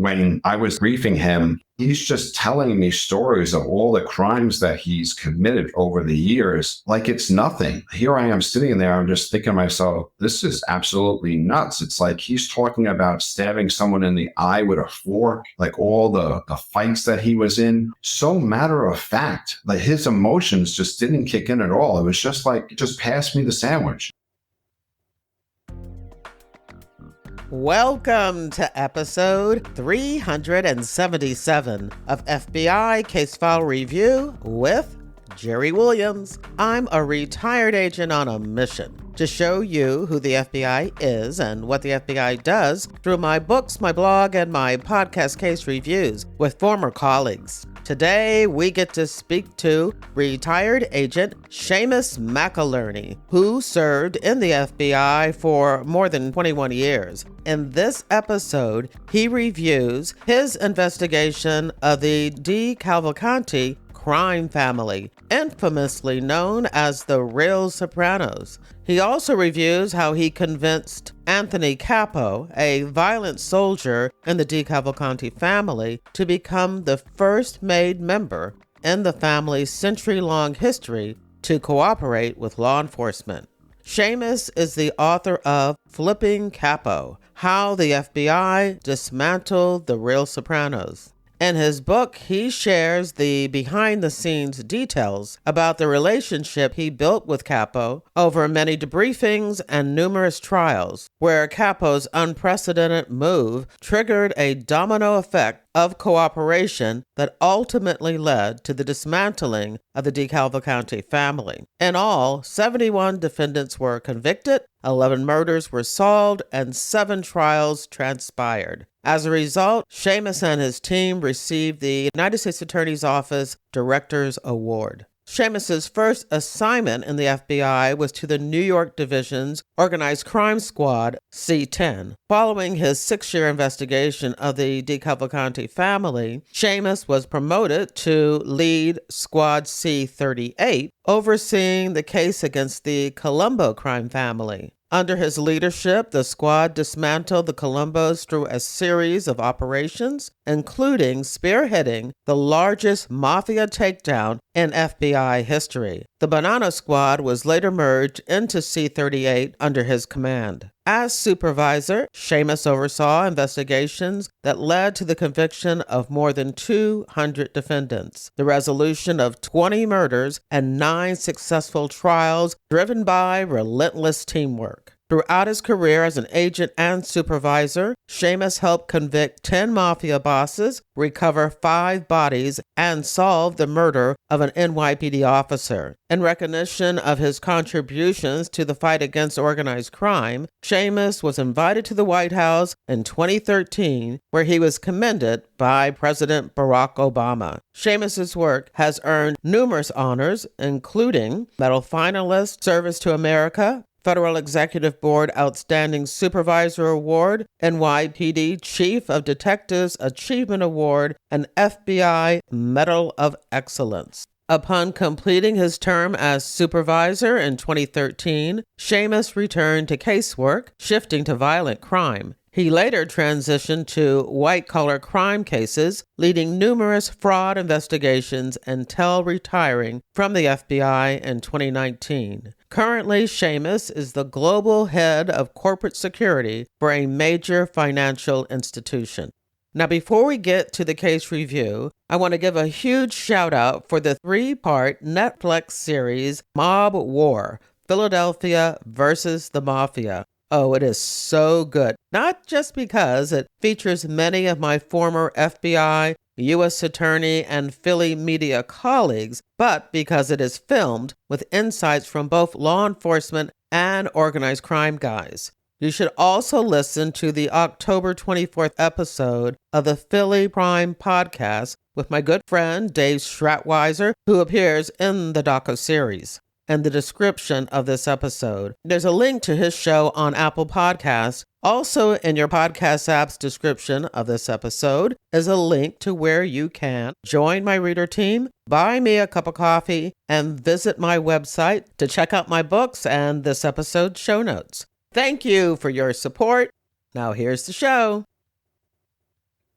when I was briefing him, he's just telling me stories of all the crimes that he's committed over the years, like it's nothing. Here I am sitting there, I'm just thinking to myself, this is absolutely nuts. It's like he's talking about stabbing someone in the eye with a fork, like all the fights that he was in. So matter of fact, like his emotions just didn't kick in at all. It was just like, just pass me the sandwich. Welcome to episode 377 of FBI Case File Review with Jerry Williams. I'm a retired agent on a mission to show you who the FBI is and what the FBI does through my books, my blog, and my podcast case reviews with former colleagues. Today, we get to speak to retired agent Séamus McElearney, who served in the FBI for more than 21 years. In this episode, he reviews his investigation of the DeCavalcante crime family, infamously known as the real Sopranos. He also reviews how he convinced Anthony Capo, a violent soldier in the DeCavalcante family, to become the first made member in the family's century-long history to cooperate with law enforcement. Séamus is the author of Flipping Capo, How the FBI Dismantled the Real Sopranos. In his book, he shares the behind-the-scenes details about the relationship he built with Capo over many debriefings and numerous trials, where Capo's unprecedented move triggered a domino effect of cooperation that ultimately led to the dismantling of the DeCavalcante family. In all, 71 defendants were convicted, 11 murders were solved, and 7 trials transpired. As a result, Séamus and his team received the United States Attorney's Office Director's Award. Séamus's first assignment in the FBI was to the New York Division's Organized Crime Squad, C-10. Following his 6-year investigation of the DeCavalcante family, Séamus was promoted to lead Squad C-38, overseeing the case against the Colombo crime family. Under his leadership, the squad dismantled the Colombos through a series of operations, including spearheading the largest mafia takedown in FBI history. The Banana Squad was later merged into C-38 under his command. As supervisor, Séamus oversaw investigations that led to the conviction of more than 200 defendants, the resolution of 20 murders, and 9 successful trials driven by relentless teamwork. Throughout his career as an agent and supervisor, Séamus helped convict 10 mafia bosses, recover 5 bodies, and solve the murder of an NYPD officer. In recognition of his contributions to the fight against organized crime, Séamus was invited to the White House in 2013, where he was commended by President Barack Obama. Séamus's work has earned numerous honors, including Medal Finalist, Service to America, Federal Executive Board Outstanding Supervisor Award, NYPD Chief of Detectives Achievement Award, and FBI Medal of Excellence. Upon completing his term as supervisor in 2013, Séamus returned to casework, shifting to violent crime. He later transitioned to white-collar crime cases, leading numerous fraud investigations until retiring from the FBI in 2019. Currently, Séamus is the global head of corporate security for a major financial institution. Now, before we get to the case review, I want to give a huge shout out for the 3-part Netflix series Mob War, Philadelphia versus the Mafia. Oh, it is so good. Not just because it features many of my former FBI, U.S. Attorney, and Philly media colleagues, but because it is filmed with insights from both law enforcement and organized crime guys. You should also listen to the October 24th episode of the Philly Crime Podcast with my good friend Dave Stratweiser, who appears in the docu-series. In the description of this episode, there's a link to his show on Apple Podcasts. Also, in your podcast app's description of this episode is a link to where you can join my reader team, buy me a cup of coffee, and visit my website to check out my books and this episode's show notes. Thank you for your support. Now here's the show.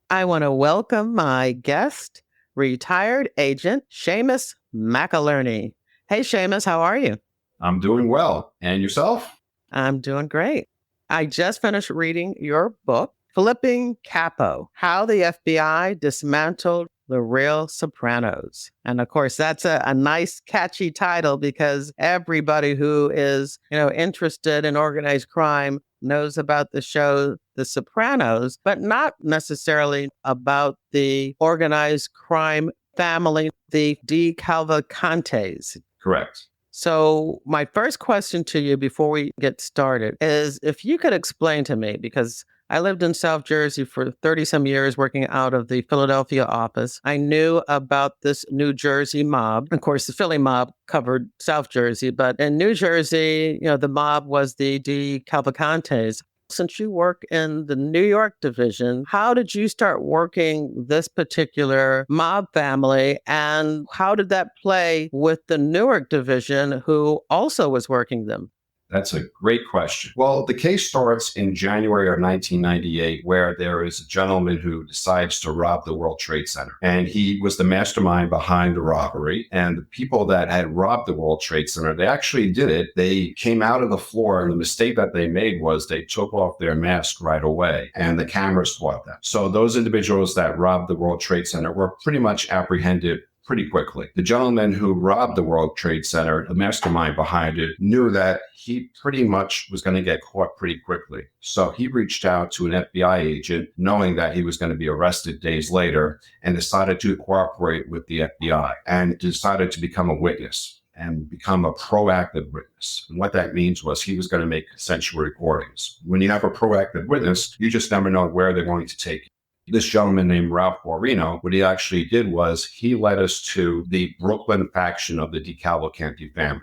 I want to welcome my guest, retired agent Séamus McElearney. Hey, Séamus, how are you? I'm doing well. And yourself? I'm doing great. I just finished reading your book, Flipping Capo, How the FBI Dismantled the Real Sopranos. And of course, that's a nice, catchy title because everybody who is, interested in organized crime knows about the show The Sopranos, but not necessarily about the organized crime family, the DeCavalcantes. Correct. So my first question to you before we get started is if you could explain to me, because I lived in South Jersey for 30 some years working out of the Philadelphia office. I knew about this New Jersey mob. Of course, the Philly mob covered South Jersey, but in New Jersey, the mob was the DeCavalcantes. Since you work in the New York division, how did you start working this particular mob family? And how did that play with the Newark division, who also was working them? That's a great question. Well, the case starts in January of 1998, where there is a gentleman who decides to rob the World Trade Center. And he was the mastermind behind the robbery. And the people that had robbed the World Trade Center, they actually did it. They came out of the floor, and the mistake that they made was they took off their mask right away, and the cameras caught them. So those individuals that robbed the World Trade Center were pretty much apprehended pretty quickly. The gentleman who robbed the World Trade Center, the mastermind behind it, knew that he pretty much was going to get caught pretty quickly. So he reached out to an FBI agent, knowing that he was going to be arrested days later, and decided to cooperate with the FBI and decided to become a witness and become a proactive witness. And what that means was he was going to make consensual recordings. When you have a proactive witness, you just never know where they're going to take you. This gentleman named Ralph Guarino, what he actually did was he led us to the Brooklyn faction of the DeCavalcante family.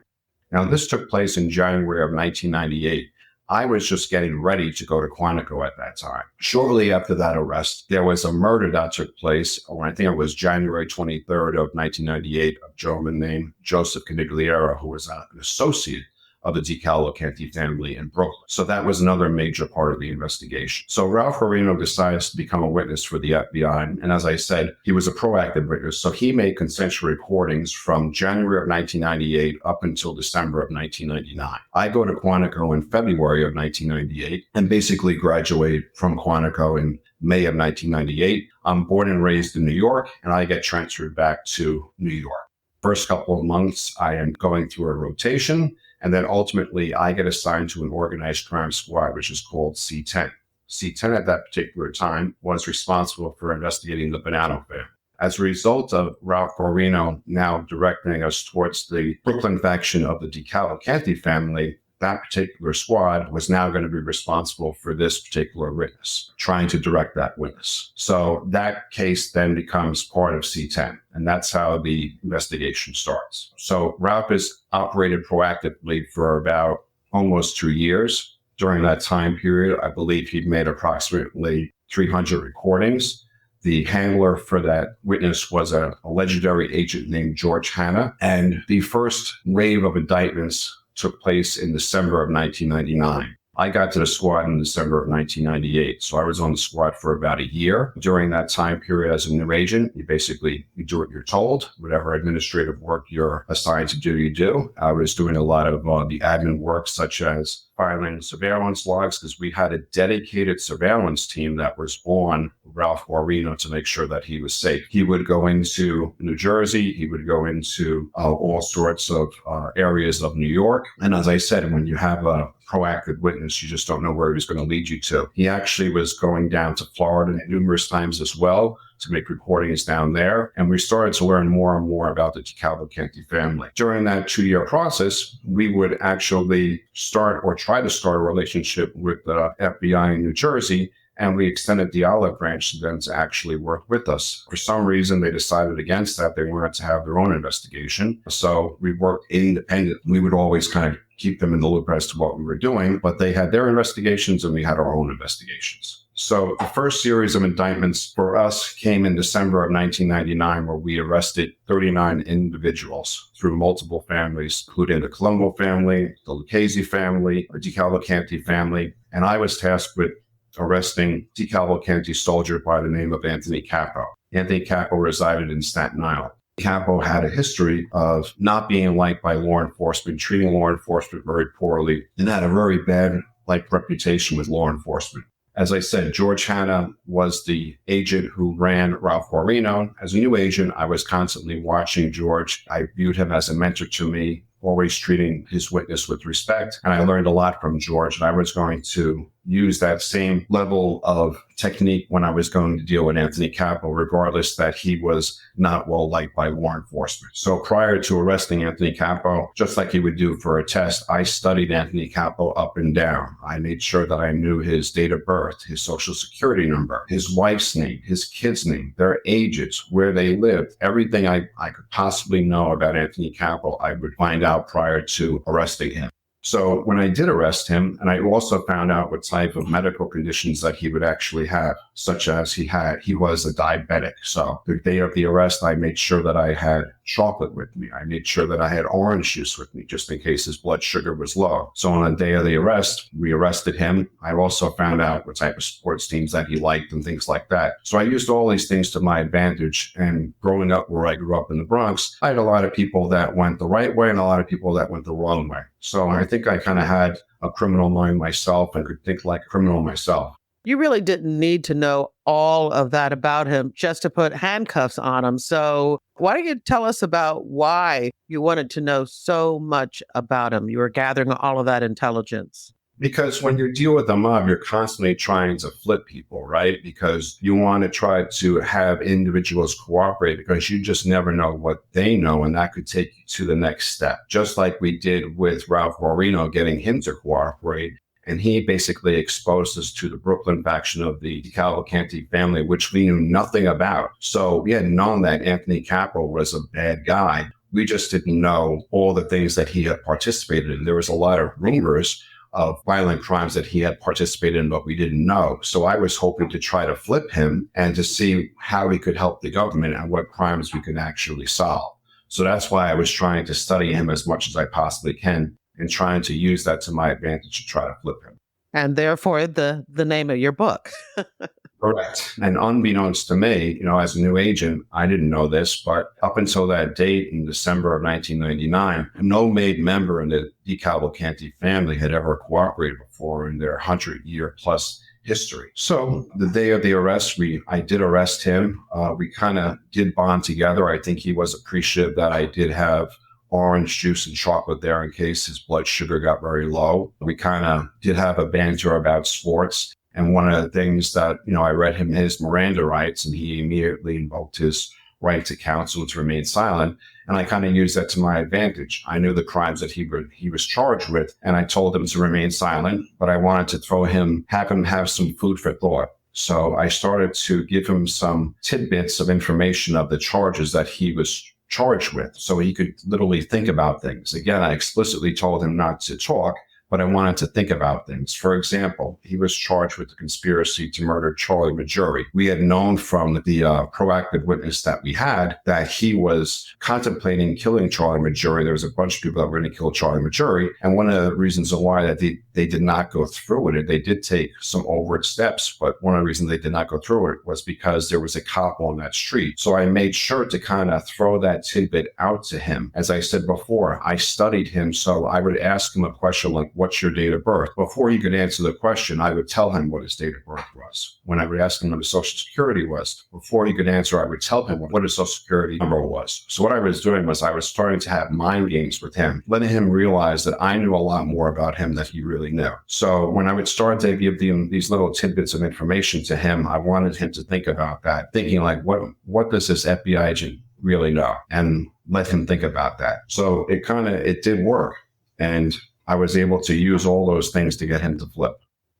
Now, this took place in January of 1998. I was just getting ready to go to Quantico at that time. Shortly after that arrest, there was a murder that took place, I think it was January 23rd of 1998, a gentleman named Joseph Canigliaro, who was an associate of the DeCavalcante family in Brooklyn. So that was another major part of the investigation. So Ralph Guarino decides to become a witness for the FBI. And as I said, he was a proactive witness. So he made consensual recordings from January of 1998 up until December of 1999. I go to Quantico in February of 1998 and basically graduate from Quantico in May of 1998. I'm born and raised in New York, and I get transferred back to New York. First couple of months, I am going through a rotation. And then ultimately, I get assigned to an organized crime squad, which is called C10. C10 at that particular time was responsible for investigating the Bonanno family. As a result of Ralph Guarino now directing us towards the Brooklyn faction of the DeCavalcante family, that particular squad was now going to be responsible for this particular witness, trying to direct that witness. So that case then becomes part of C10, and that's how the investigation starts. So Ralph has operated proactively for about almost 2 years. During that time period, I believe he'd made approximately 300 recordings. The handler for that witness was a legendary agent named George Hanna, and the first wave of indictments took place in December of 1999. I got to the squad in December of 1998. So I was on the squad for about a year. During that time period as a new agent, you do what you're told. Whatever administrative work you're assigned to do, you do. I was doing a lot of the admin work, such as filing surveillance logs, because we had a dedicated surveillance team that was on Ralph Guarino to make sure that he was safe. He would go into New Jersey. He would go into all sorts of areas of New York. And as I said, when you have a proactive witness, you just don't know where he's going to lead you to. He actually was going down to Florida numerous times as well to make recordings down there. And we started to learn more and more about the DeCavalcante family. During that 2-year process, we would actually start or try to start a relationship with the FBI in New Jersey. And we extended the olive branch to them to actually work with us. For some reason, they decided against that. They wanted to have their own investigation. So we worked independent. We would always kind of keep them in the loop as to what we were doing, but they had their investigations and we had our own investigations. So the first series of indictments for us came in December of 1999, where we arrested 39 individuals through multiple families, including the Colombo family, the Lucchese family, the DeCavalcante family. And I was tasked with arresting DeCavalcante soldier by the name of Anthony Capo. Anthony Capo resided in Staten Island. Capo had a history of not being liked by law enforcement, treating law enforcement very poorly, and had a very bad reputation with law enforcement. As I said, George Hanna was the agent who ran Ralph Guarino. As a new agent, I was constantly watching George. I viewed him as a mentor to me, always treating his witness with respect. And I learned a lot from George, and I was going to use that same level of technique when I was going to deal with Anthony Capo, regardless that he was not well liked by law enforcement. So prior to arresting Anthony Capo, just like he would do for a test, I studied Anthony Capo up and down. I made sure that I knew his date of birth, his social security number, his wife's name, his kid's name, their ages, where they lived. Everything I could possibly know about Anthony Capo, I would find out prior to arresting him. So when I did arrest him, and I also found out what type of medical conditions that he would actually have, such as he was a diabetic. So the day of the arrest, I made sure that I had chocolate with me. I made sure that I had orange juice with me, just in case his blood sugar was low. So on the day of the arrest, we arrested him. I also found out what type of sports teams that he liked and things like that. So I used all these things to my advantage. And growing up where I grew up in the Bronx, I had a lot of people that went the right way and a lot of people that went the wrong way. So I think I kind of had a criminal mind myself and could think like a criminal myself. You really didn't need to know all of that about him just to put handcuffs on him. So why don't you tell us about why you wanted to know so much about him? You were gathering all of that intelligence. Because when you deal with a mob, you're constantly trying to flip people, right? Because you want to try to have individuals cooperate because you just never know what they know, and that could take you to the next step. Just like we did with Ralph Guarino, getting him to cooperate. And he basically exposed us to the Brooklyn faction of the DeCavalcante family, which we knew nothing about. So we had known that Anthony Capo was a bad guy. We just didn't know all the things that he had participated in. There was a lot of rumors of violent crimes that he had participated in, but we didn't know. So I was hoping to try to flip him and to see how he could help the government and what crimes we could actually solve. So that's why I was trying to study him as much as I possibly can and trying to use that to my advantage to try to flip him. And therefore, the name of your book. Correct. And unbeknownst to me, as a new agent, I didn't know this, but up until that date in December of 1999, no made member in the DeCavalcante family had ever cooperated before in their 100-year plus history. So the day of the arrest, I did arrest him. We kind of did bond together. I think he was appreciative that I did have orange juice and chocolate there in case his blood sugar got very low. We kind of did have a banter about sports. And one of the things that, I read him his Miranda rights, and he immediately invoked his right to counsel and to remain silent. And I kind of used that to my advantage. I knew the crimes that he was charged with, and I told him to remain silent, but I wanted to have him have some food for thought. So I started to give him some tidbits of information of the charges that he was charged with, so he could literally think about things. Again, I explicitly told him not to talk, but I wanted to think about things. For example, he was charged with the conspiracy to murder Charlie Majuri. We had known from the proactive witness that we had that he was contemplating killing Charlie Majuri. There was a bunch of people that were going to kill Charlie Majuri. And one of the reasons why that they did not go through with it, they did take some overt steps, but one of the reasons they did not go through it was because there was a cop on that street. So I made sure to kind of throw that tidbit out to him. As I said before, I studied him, so I would ask him a question like, what's your date of birth? Before he could answer the question, I would tell him what his date of birth was. When I would ask him what his social security was, before he could answer, I would tell him what his social security number was. So what I was doing was I was starting to have mind games with him, letting him realize that I knew a lot more about him than he really knew. So when I would start to give him these little tidbits of information to him, I wanted him to think about that, thinking like, what does this FBI agent really know? And let him think about that. So it did work. And I was able to use all those things to get him to flip.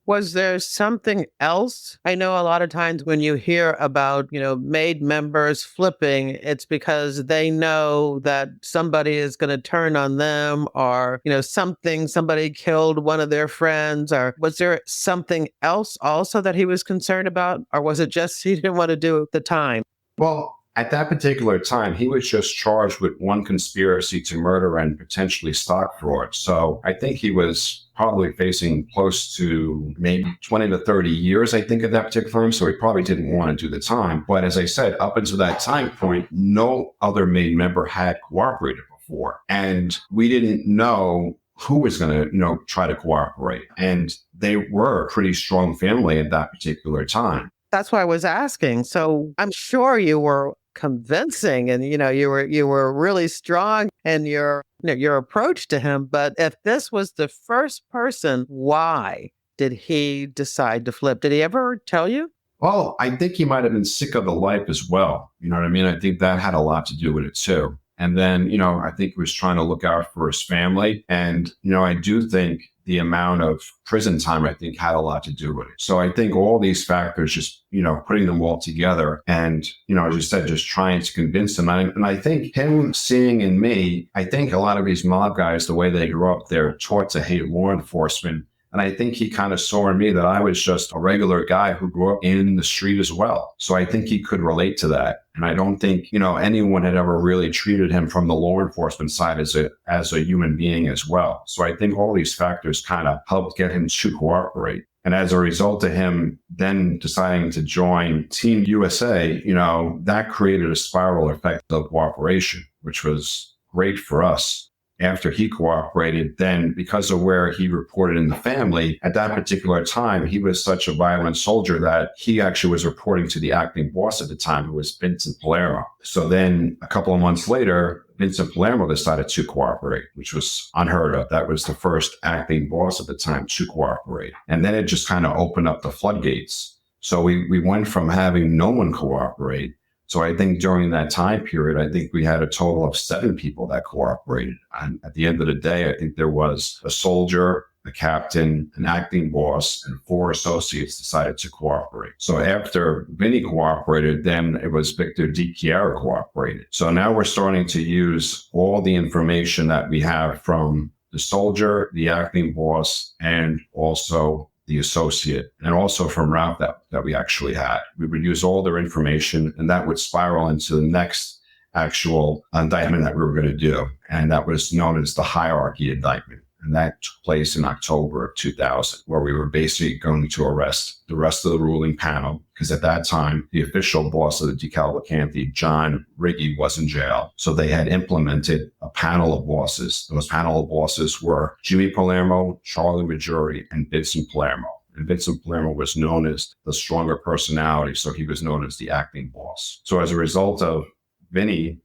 Was there something else? I know a lot of times when you hear about, made members flipping, it's because they know that somebody is going to turn on them or, somebody killed one of their friends. Or was there something else also that he was concerned about? Or was it just he didn't want to do it at the time? Well, At that particular time, he was just charged with one conspiracy to murder and potentially stock fraud. So I think he was probably facing close to maybe 20 to 30 years, I think, at that particular time. So he probably didn't want to do the time. But as I said, up until that time point, no other main member had cooperated before. And we didn't know who was going to, try to cooperate. And they were a pretty strong family at that particular time. That's why I was asking. So I'm sure you were convincing and, you were really strong in your approach to him. But if this was the first person, why did he decide to flip? Did he ever tell you? Well, I think he might have been sick of the life as well. You know what I mean? I think that had a lot to do with it too. And then, I think he was trying to look out for his family. And, I do think the amount of prison time, I think, had a lot to do with it. So I think all these factors, just, putting them all together and, as you said, just trying to convince him. And I think him seeing in me, I think a lot of these mob guys, the way they grew up, they're taught to hate law enforcement. And I think he kind of saw in me that I was just a regular guy who grew up in the street as well. So I think he could relate to that. And I don't think, anyone had ever really treated him from the law enforcement side as a human being as well. So I think all these factors kind of helped get him to cooperate. And as a result of him then deciding to join Team USA, that created a spiral effect of cooperation, which was great for us. After he cooperated, then because of where he reported in the family, at that particular time, he was such a violent soldier that he actually was reporting to the acting boss at the time, who was Vincent Palermo. So then a couple of months later, Vincent Palermo decided to cooperate, which was unheard of. That was the first acting boss at the time to cooperate. And then it just kind of opened up the floodgates. So we went from having no one cooperate. So I think during that time period, I think we had a total of 7 people that cooperated. And at the end of the day, I think there was a soldier, a captain, an acting boss, and 4 associates decided to cooperate. So after Vinny cooperated, then it was Victor DiChiara cooperated. So now we're starting to use all the information that we have from the soldier, the acting boss, and also the associate, and also from Ralph that we actually had. We would use all their information, and that would spiral into the next actual indictment that we were going to do. And that was known as the hierarchy indictment. And that took place in October of 2000, where we were basically going to arrest the rest of the ruling panel, because at that time, the official boss of the DeCavalcante, John Riggi, was in jail. So they had implemented a panel of bosses. Those panel of bosses were Jimmy Palermo, Charlie Maggiore, and Vincent Palermo. And Vincent Palermo was known as the stronger personality, so he was known as the acting boss. So as a result of Vinny,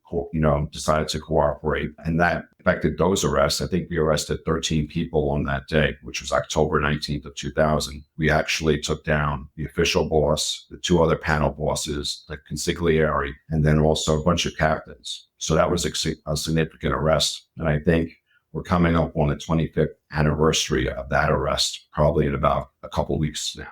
decided to cooperate, and that affected those arrests. I think we arrested 13 people on that day, which was October 19th of 2000. We actually took down the official boss, the 2 other panel bosses, the consigliere, and then also a bunch of captains. So that was a significant arrest. And I think we're coming up on the 25th anniversary of that arrest, probably in about a couple of weeks now.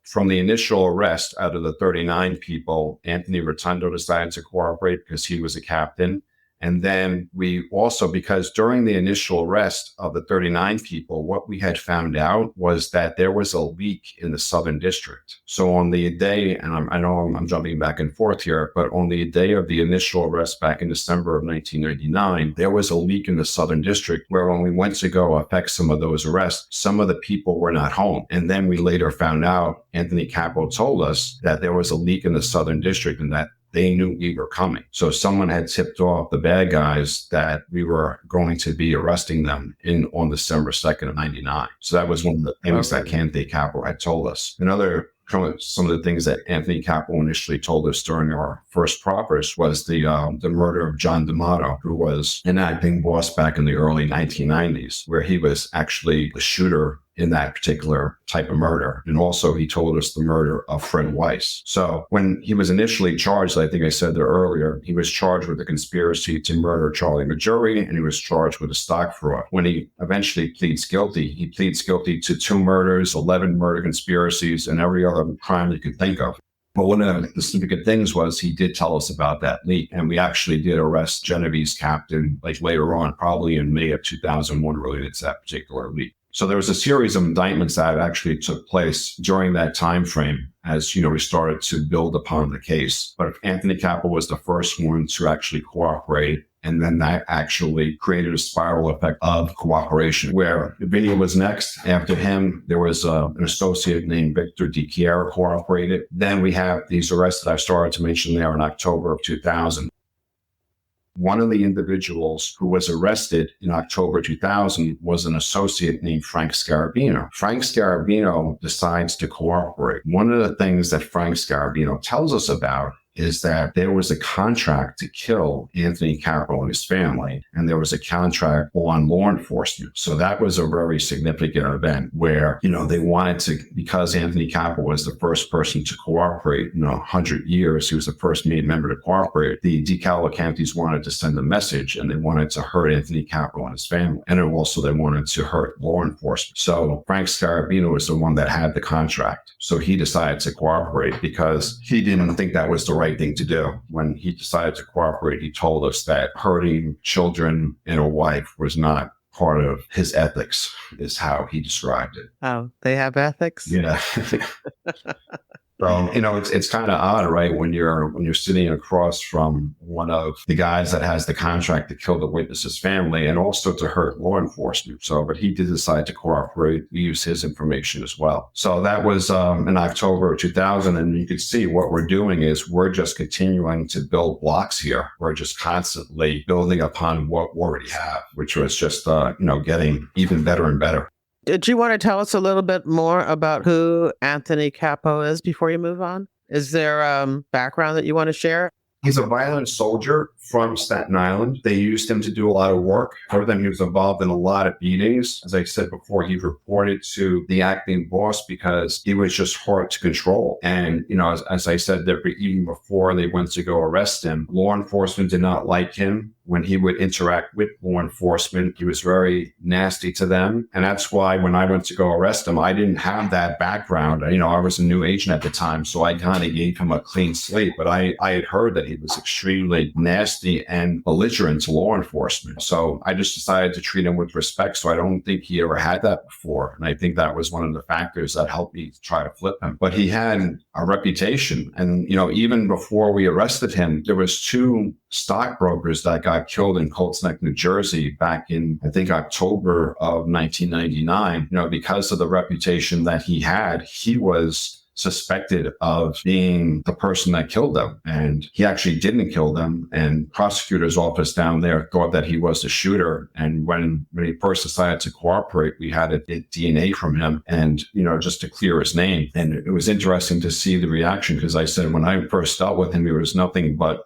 From the initial arrest, out of the 39 people, Anthony Rotundo decided to cooperate because he was a captain. And then we also, because during the initial arrest of the 39 people, what we had found out was that there was a leak in the Southern District. So on the day, and I know I'm jumping back and forth here, but on the day of the initial arrest back in December of 1999, there was a leak in the Southern District where when we went to go effect some of those arrests, some of the people were not home. And then we later found out, Anthony Capo told us that there was a leak in the Southern District and that they knew we were coming. So someone had tipped off the bad guys that we were going to be arresting them on December 2nd of 99. So that was one of the things that Anthony Capo had told us. Some of the things that Anthony Capo initially told us during our first propers was the murder of John D'Amato, who was an acting boss back in the early 1990s, where he was actually the shooter in that particular type of murder. And also he told us the murder of Fred Weiss. So when he was initially charged, I think I said there earlier, he was charged with a conspiracy to murder Charlie Maggiore, and he was charged with a stock fraud. When he eventually pleads guilty, he pleads guilty to 2 murders, 11 murder conspiracies, and every other crime you could think of. But one of the significant things was he did tell us about that leak, and we actually did arrest Genevieve's captain later on, probably in May of 2001, related to that particular leak. So there was a series of indictments that actually took place during that time frame as, we started to build upon the case. But Anthony Capo was the first one to actually cooperate. And then that actually created a spiral effect of cooperation where Vinny was next. After him, there was an associate named Victor DeCavalcante cooperated. Then we have these arrests that I started to mention there in October of 2000. One of the individuals who was arrested in October 2000 was an associate named Frank Scarabino. Frank Scarabino decides to cooperate. One of the things that Frank Scarabino tells us about is that there was a contract to kill Anthony Capo and his family, and there was a contract on law enforcement. So that was a very significant event where, they wanted to, because Anthony Capo was the first person to cooperate in 100 years, he was the first made member to cooperate, the DeCavalcantes wanted to send a message, and they wanted to hurt Anthony Capo and his family. And also they wanted to hurt law enforcement. So Frank Scarabino was the one that had the contract. So he decided to cooperate because he didn't think that was the right thing to do. When he decided to cooperate, he told us that hurting children and a wife was not part of his ethics, is how he described it. Oh, they have ethics? Yeah. So, it's kind of odd, right? When you're sitting across from one of the guys that has the contract to kill the witness's family and also to hurt law enforcement. So, but he did decide to cooperate, use his information as well. So that was in October of 2000. And you can see what we're doing is we're just continuing to build blocks here. We're just constantly building upon what we already have, which was just, getting even better and better. Did you want to tell us a little bit more about who Anthony Capo is before you move on? Is there background that you want to share? He's a violent soldier from Staten Island. They used him to do a lot of work for them. He was involved in a lot of beatings. As I said before, he reported to the acting boss because he was just hard to control. And, as I said, even before they went to go arrest him, law enforcement did not like him. When he would interact with law enforcement, he was very nasty to them. And that's why when I went to go arrest him, I didn't have that background. I was a new agent at the time, so I kind of gave him a clean slate. But I had heard that he was extremely nasty and belligerent to law enforcement. So I just decided to treat him with respect. So I don't think he ever had that before. And I think that was one of the factors that helped me try to flip him. But he had a reputation. And, even before we arrested him, there was 2 stockbrokers that got killed in Colts Neck, New Jersey back in, I think, October of 1999. Because of the reputation that he had, he was suspected of being the person that killed them. And he actually didn't kill them. And prosecutor's office down there thought that he was the shooter. And when he first decided to cooperate, we had a DNA from him and, just to clear his name. And it was interesting to see the reaction because I said, when I first dealt with him, he was nothing but,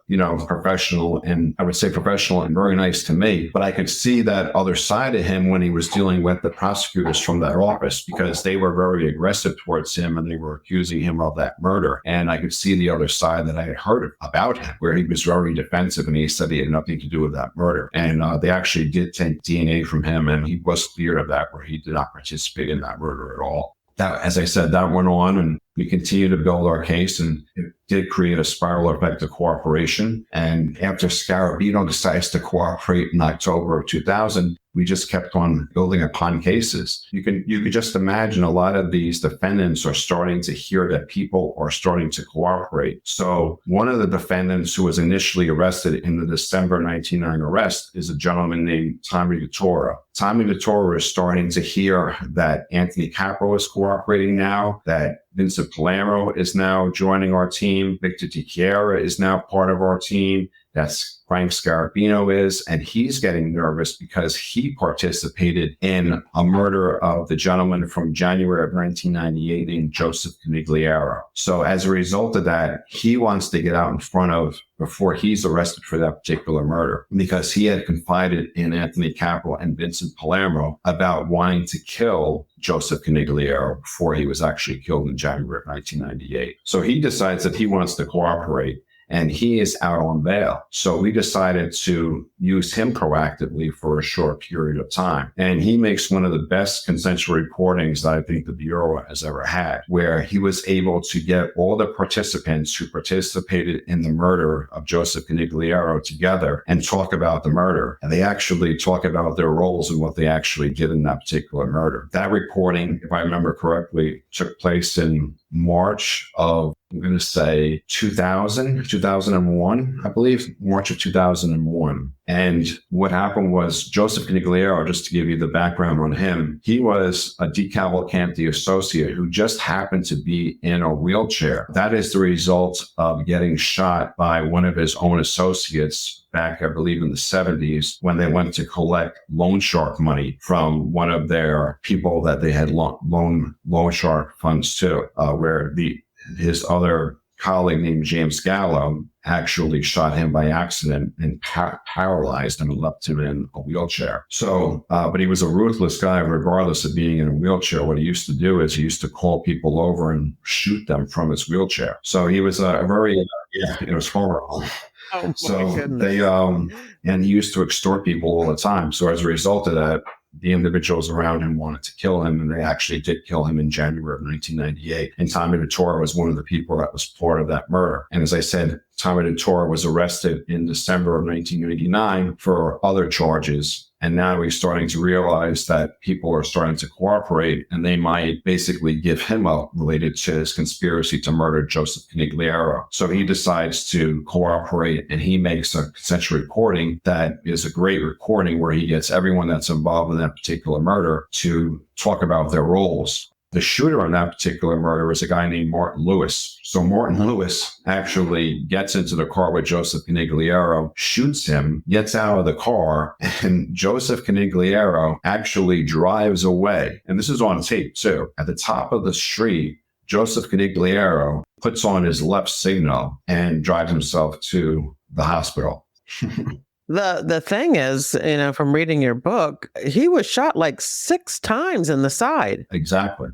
professional. And I would say professional and very nice to me. But I could see that other side of him when he was dealing with the prosecutors from that office because they were very aggressive towards him and they were accusing him of that murder. And I could see the other side that I had heard about him, where he was very defensive and he said he had nothing to do with that murder. And they actually did take DNA from him and he was cleared of that, where he did not participate in that murder at all. That, as I said, that went on and we continued to build our case and it did create a spiral effect of cooperation. And after Scarabino decides to cooperate in October of 2000, we just kept on building upon cases. You could just imagine a lot of these defendants are starting to hear that people are starting to cooperate. So one of the defendants who was initially arrested in the December 1999 arrest is a gentleman named Tommy Vittora. Tommy Vittora is starting to hear that Anthony Capo is cooperating now, that Vincent Palermo is now joining our team. Victor DeCavalcante is now part of our team. That's Frank Scarabino is, and he's getting nervous because he participated in a murder of the gentleman from January of 1998 named Joseph Canigliaro. So as a result of that, he wants to get out in front of before he's arrested for that particular murder because he had confided in Anthony Capo and Vincent Palermo about wanting to kill Joseph Canigliaro before he was actually killed in January of 1998. So he decides that he wants to cooperate. and he is out on bail. So we decided to use him proactively for a short period of time. And he makes one of the best consensual reportings that I think the Bureau has ever had, where he was able to get all the participants who participated in the murder of Joseph Canigliaro together and talk about the murder. And they actually talk about their roles and what they actually did in that particular murder. That reporting, if I remember correctly, took place in March of, I'm going to say 2001, I believe, March of 2001. And what happened was Joseph Canigliaro, just to give you the background on him, he was a DeCavalcante associate who just happened to be in a wheelchair. That is the result of getting shot by one of his own associates back, I believe, in the 70s when they went to collect loan shark money from one of their people that they had loan shark funds to, where his other colleague named James Gallo actually shot him by accident and paralyzed him and left him in a wheelchair. So, but he was a ruthless guy, regardless of being in a wheelchair. What he used to do is he used to call people over and shoot them from his wheelchair. So he was a very, it was horrible. Oh, so goodness. they, and he used to extort people all the time. So as a result of that, the individuals around him wanted to kill him, and they actually did kill him in January of 1998. And Tommy DeTora was one of the people that was part of that murder. And as I said, Tommy DeTora was arrested in December of 1989 for other charges. And now he's starting to realize that people are starting to cooperate, and they might basically give him up related to his conspiracy to murder Joseph Canigliaro. So he decides to cooperate, and he makes a consensual recording that is a great recording where he gets everyone that's involved in that particular murder to talk about their roles. The shooter on that particular murder is a guy named Martin Lewis. So Martin Lewis actually gets into the car with Joseph Canigliaro, shoots him, gets out of the car, and Joseph Canigliaro actually drives away. And this is on tape too. At the top of the street, Joseph Canigliaro puts on his left signal and drives himself to the hospital. The thing is, from reading your book, he was shot like 6 times in the side. Exactly.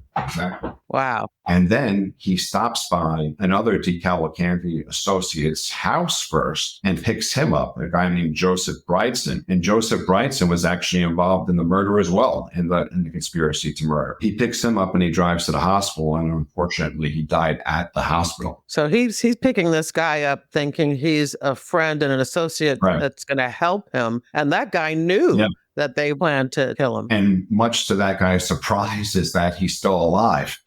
Wow. And then he stops by another DeCavalcante associate's house first and picks him up, a guy named Joseph Bridson. And Joseph Bridson was actually involved in the murder as well, in the conspiracy to murder. He picks him up and he drives to the hospital, and unfortunately he died at the hospital. So he's picking this guy up thinking he's a friend and an associate that's going to help him. And that guy knew that they planned to kill him. And much to that guy's surprise is that he's still alive.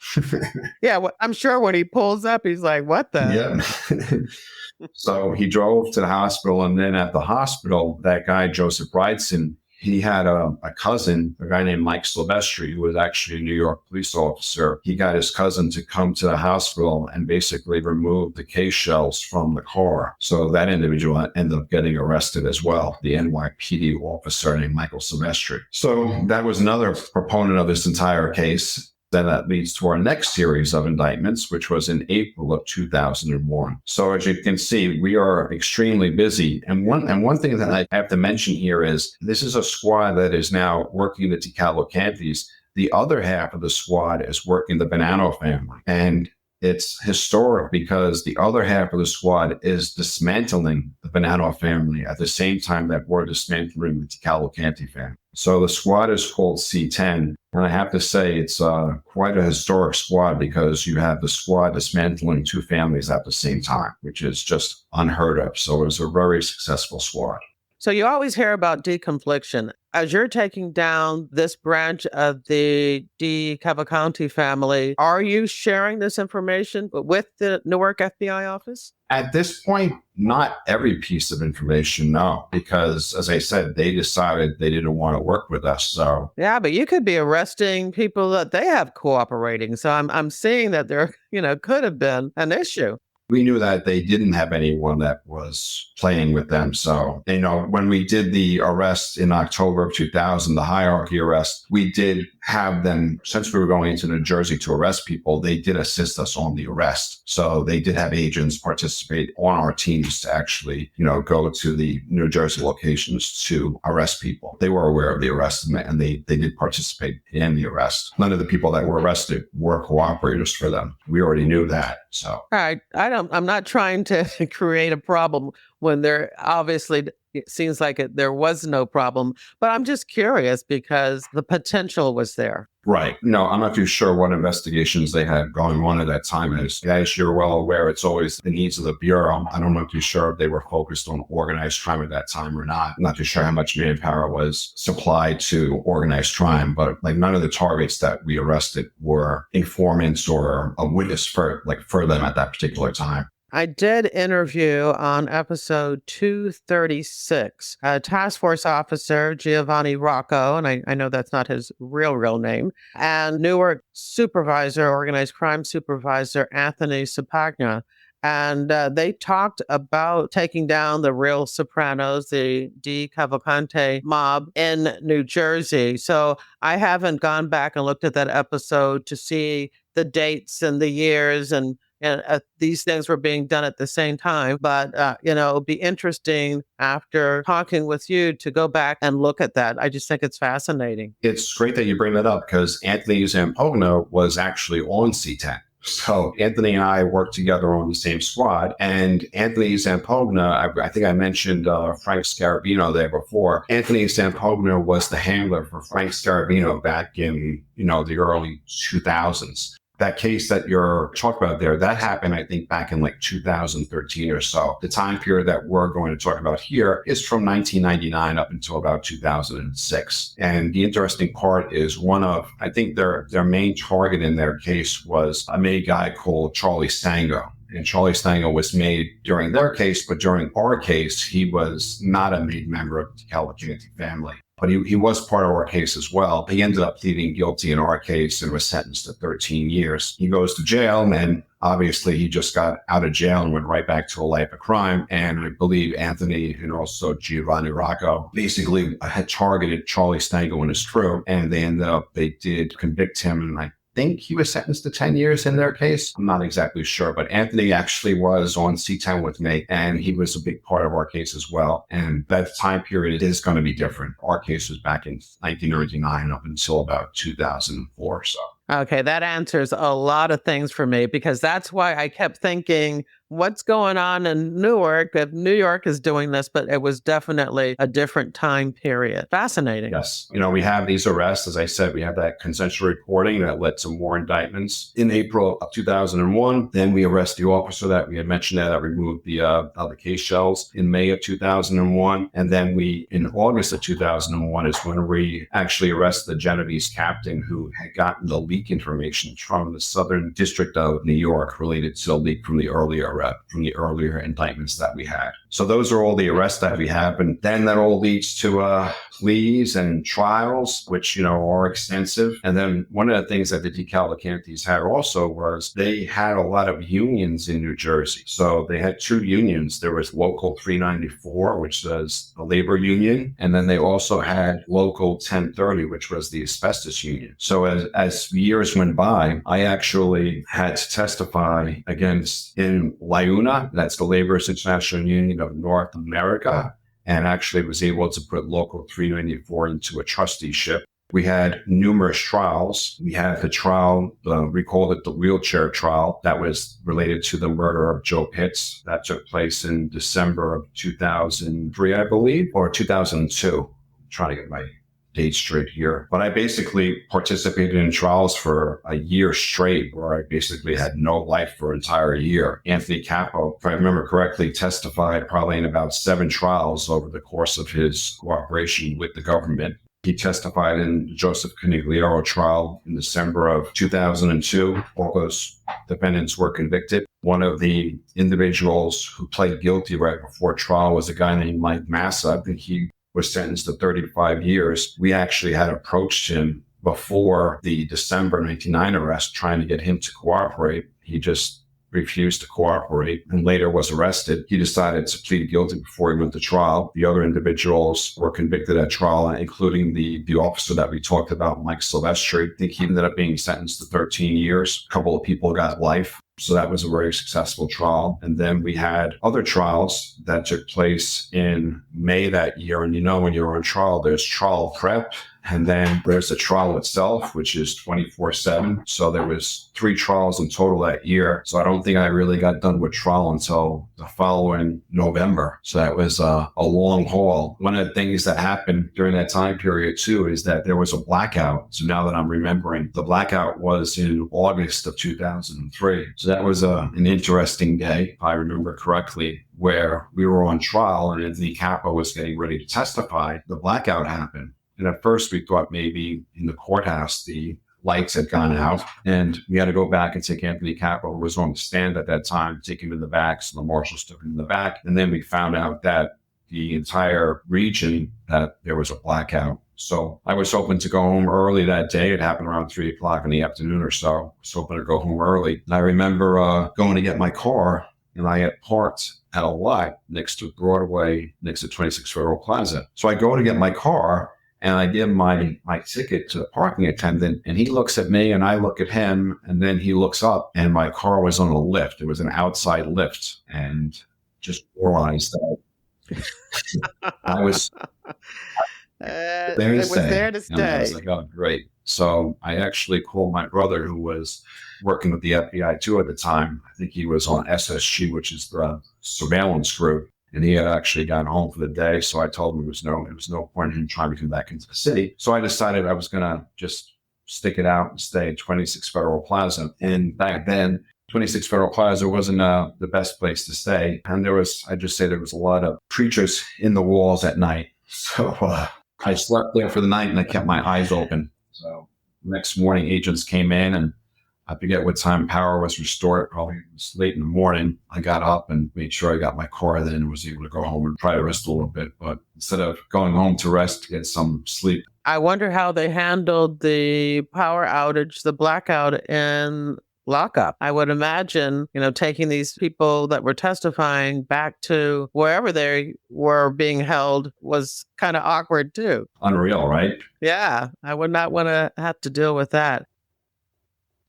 Yeah, well, I'm sure when he pulls up, he's like, what the? Yeah. So he drove to the hospital, and then at the hospital, that guy, Joseph Bridson, he had a cousin, a guy named Mike Silvestri, who was actually a New York police officer. He got his cousin to come to the hospital and basically remove the case shells from the car. So that individual ended up getting arrested as well, the NYPD officer named Michael Silvestri. So that was another proponent of this entire case. Then that leads to our next series of indictments, which was in April of 2001. So as you can see, we are extremely busy. And one thing that I have to mention here is this is a squad that is now working the DeCavalcantes. The other half of the squad is working the Bonanno family. And it's historic because the other half of the squad is dismantling the Bonanno family at the same time that we're dismantling the DeCavalcante family. So the squad is called C10. And I have to say it's quite a historic squad because you have the squad dismantling 2 families at the same time, which is just unheard of. So it was a very successful squad. So you always hear about deconfliction. As you're taking down this branch of the DeCavalcante family, are you sharing this information with the Newark FBI office? At this point, not every piece of information, no, because as I said, they decided they didn't want to work with us. So yeah, but you could be arresting people that they have cooperating. So I'm seeing that there, could have been an issue. We knew that they didn't have anyone that was playing with them. So, when we did the arrest in October of 2000, the hierarchy arrest, we did have them, since we were going into New Jersey to arrest people, they did assist us on the arrest. So they did have agents participate on our teams to actually, go to the New Jersey locations to arrest people. They were aware of the arrest and they did participate in the arrest. None of the people that were arrested were cooperators for them. We already knew that. So I'm not trying to create a problem when there obviously it seems like there was no problem, but I'm just curious because the potential was there. right. No, I'm not too sure what investigations they had going on at that time. As you're well aware, it's always the needs of the Bureau. I'm not too sure if they were focused on organized crime at that time or not. I'm not too sure how much manpower was supplied to organized crime, but like none of the targets that we arrested were informants or a witness for them at that particular time. I did interview on episode 236 a task force officer, Giovanni Rocco, and I know that's not his real name, and Newark supervisor, organized crime supervisor, Anthony Capo. And they talked about taking down the real Sopranos, the DeCavalcante mob in New Jersey. So I haven't gone back and looked at that episode to see the dates and the years and these things were being done at the same time. But, it'll be interesting after talking with you to go back and look at that. I just think it's fascinating. It's great that you bring that up because Anthony Zampogna was actually on C-10. So Anthony and I worked together on the same squad. And Anthony Zampogna, I think I mentioned Frank Scarabino there before. Anthony Zampogna was the handler for Frank Scarabino back in, the early 2000s. That case that you're talking about there, that happened, I think, back in like 2013 or so. The time period that we're going to talk about here is from 1999 up until about 2006. And the interesting part is I think their main target in their case was a made guy called Charlie Stango. And Charlie Stango was made during their case, but during our case, he was not a made member of the DeCavalcante family. But he was part of our case as well. He ended up pleading guilty in our case and was sentenced to 13 years. He goes to jail, and obviously he just got out of jail and went right back to a life of crime. And I believe Anthony and also Giovanni Rocco basically had targeted Charlie Stango and his crew, and they did convict him, and I think he was sentenced to 10 years in their case. I'm not exactly sure, but Anthony actually was on C-10 with me, and he was a big part of our case as well. And that time period is going to be different. Our case was back in 1999 up until about 2004. So. Okay, that answers a lot of things for me because that's why I kept thinking, what's going on in Newark? If New York is doing this, but it was definitely a different time period. Fascinating. Yes. We have these arrests. As I said, we have that consensual reporting that led to more indictments in April of 2001. Then we arrest the officer that we had mentioned that removed the case shells in May of 2001. And then in August of 2001 is when we actually arrest the Genovese captain who had gotten the leak information from the Southern District of New York related to the leak from the earlier indictments that we had. So those are all the arrests that we have. And then that all leads to pleas and trials, which, are extensive. And then one of the things that the DeCavalcantes had also was they had a lot of unions in New Jersey. So they had two unions. There was Local 394, which was the labor union. And then they also had Local 1030, which was the asbestos union. So as years went by, I actually had to testify against in LIUNA, that's the Laborers International Union of North America, and actually was able to put Local 394 into a trusteeship. We had numerous trials. We had the trial, we called it the wheelchair trial, that was related to the murder of Joe Pitts. That took place in December of 2003, I believe, or 2002. I'm trying to get my date straight here. But I basically participated in trials for a year straight where I basically had no life for an entire year. Anthony Capo, if I remember correctly, testified probably in about 7 trials over the course of his cooperation with the government. He testified in the Joseph Canigliaro trial in December of 2002. All those defendants were convicted. One of the individuals who pled guilty right before trial was a guy named Mike Massa. I think he was sentenced to 35 years. We actually had approached him before the December 99 arrest, trying to get him to cooperate. He just refused to cooperate and later was arrested. He decided to plead guilty before he went to trial. The other individuals were convicted at trial, including the officer that we talked about, Mike Silvestri. I think he ended up being sentenced to 13 years. A couple of people got life. So that was a very successful trial. And then we had other trials that took place in May that year. And when you're on trial, there's trial prep And then there's the trial itself, which is 24/7. So there was 3 trials in total that year. So I don't think I really got done with trial until the following November. So that was a long haul. One of the things that happened during that time period too is that there was a blackout. So now that I'm remembering, the blackout was in August of 2003. So that was an interesting day, if I remember correctly, where we were on trial and Anthony Capo was getting ready to testify. The blackout happened. And at first we thought maybe in the courthouse, the lights had gone out and we had to go back and take Anthony Capo, who was on the stand at that time, take him in the back. So the marshals took him in the back. And then we found out that the entire region, that there was a blackout. So I was hoping to go home early that day. It happened around 3:00 in the afternoon or so. I was hoping to go home early. And I remember going to get my car, and I had parked at a lot next to Broadway, next to 26 Federal Plaza. So I go to get my car, and I give my ticket to the parking attendant, and he looks at me, and I look at him, and then he looks up, and my car was on a lift. It was an outside lift, and just realized that I was there to stay. And I was like, oh, great. So I actually called my brother, who was working with the FBI too at the time. I think he was on SSG, which is the surveillance group. And he had actually gotten home for the day. So I told him it was no point in him trying to come back into the city. So I decided I was going to just stick it out and stay at 26 Federal Plaza. And back then, 26 Federal Plaza wasn't the best place to stay. And there was a lot of preachers in the walls at night. So I slept there for the night and I kept my eyes open. So next morning, agents came in and I forget what time power was restored. Probably it was late in the morning. I got up and made sure I got my car then and was able to go home and try to rest a little bit. But instead of going home to rest, to get some sleep. I wonder how they handled the power outage, the blackout in lockup. I would imagine, taking these people that were testifying back to wherever they were being held was kind of awkward too. Unreal, right? Yeah, I would not want to have to deal with that.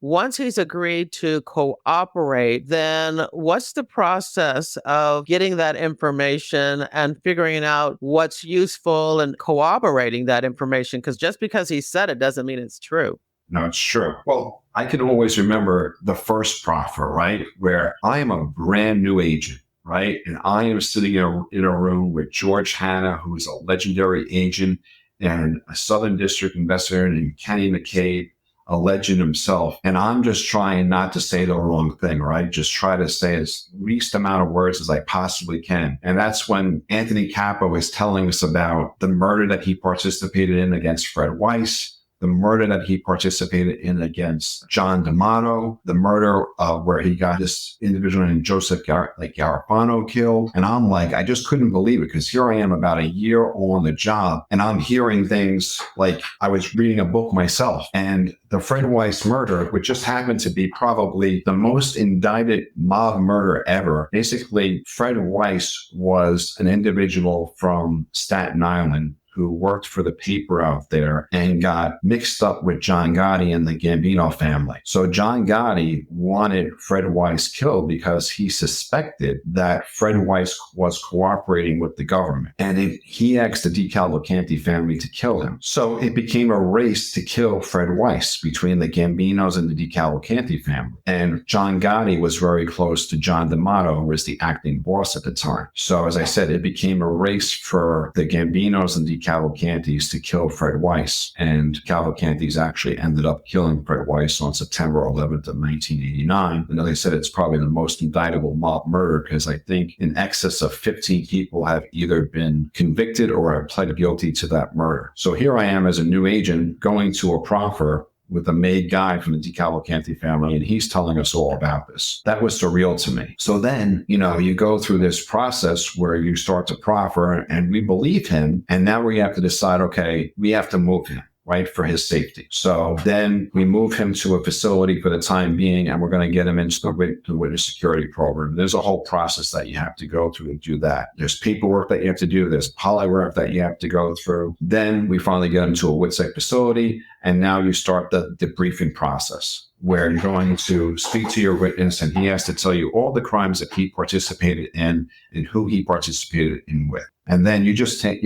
Once he's agreed to cooperate, then what's the process of getting that information and figuring out what's useful and corroborating that information? Because just because he said it doesn't mean it's true. No, it's true. Well, I can always remember the first proffer, right? Where I am a brand new agent, right? And I am sitting in a room with George Hanna, who is a legendary agent, and a Southern District investigator named Kenny McCabe, a legend himself. And I'm just trying not to say the wrong thing, right? Just try to say as least amount of words as I possibly can. And that's when Anthony Capo is telling us about the murder that he participated in against Fred Weiss, the murder that he participated in against John D'Amato, the murder where he got this individual named Joseph Garofano killed. And I'm like, I just couldn't believe it, because here I am about a year on the job and I'm hearing things like I was reading a book myself. And the Fred Weiss murder, which just happened to be probably the most indicted mob murder ever. Basically, Fred Weiss was an individual from Staten Island who worked for the paper out there and got mixed up with John Gotti and the Gambino family. So John Gotti wanted Fred Weiss killed because he suspected that Fred Weiss was cooperating with the government. And he asked the DeCavalcante family to kill him. So it became a race to kill Fred Weiss between the Gambinos and the DeCavalcante family. And John Gotti was very close to John D'Amato, who was the acting boss at the time. So as I said, it became a race for the Gambinos and Cavalcantes to kill Fred Weiss. And Cavalcantes actually ended up killing Fred Weiss on September 11th of 1989. And as I said, it's probably the most indictable mob murder, because I think in excess of 15 people have either been convicted or have pled guilty to that murder. So here I am as a new agent going to a proffer with a made guy from the DeCavalcante family, and he's telling us all about this. That was surreal to me. So then, you go through this process where you start to proffer, and we believe him, and now we have to decide, okay, we have to move him, right, for his safety. So then we move him to a facility for the time being, and we're going to get him into the witness security program. There's a whole process that you have to go through to do that. There's paperwork that you have to do. There's polywork that you have to go through. Then we finally get him to a WITSEC facility, and now you start the debriefing process, where you're going to speak to your witness and he has to tell you all the crimes that he participated in and who he participated in with. And then you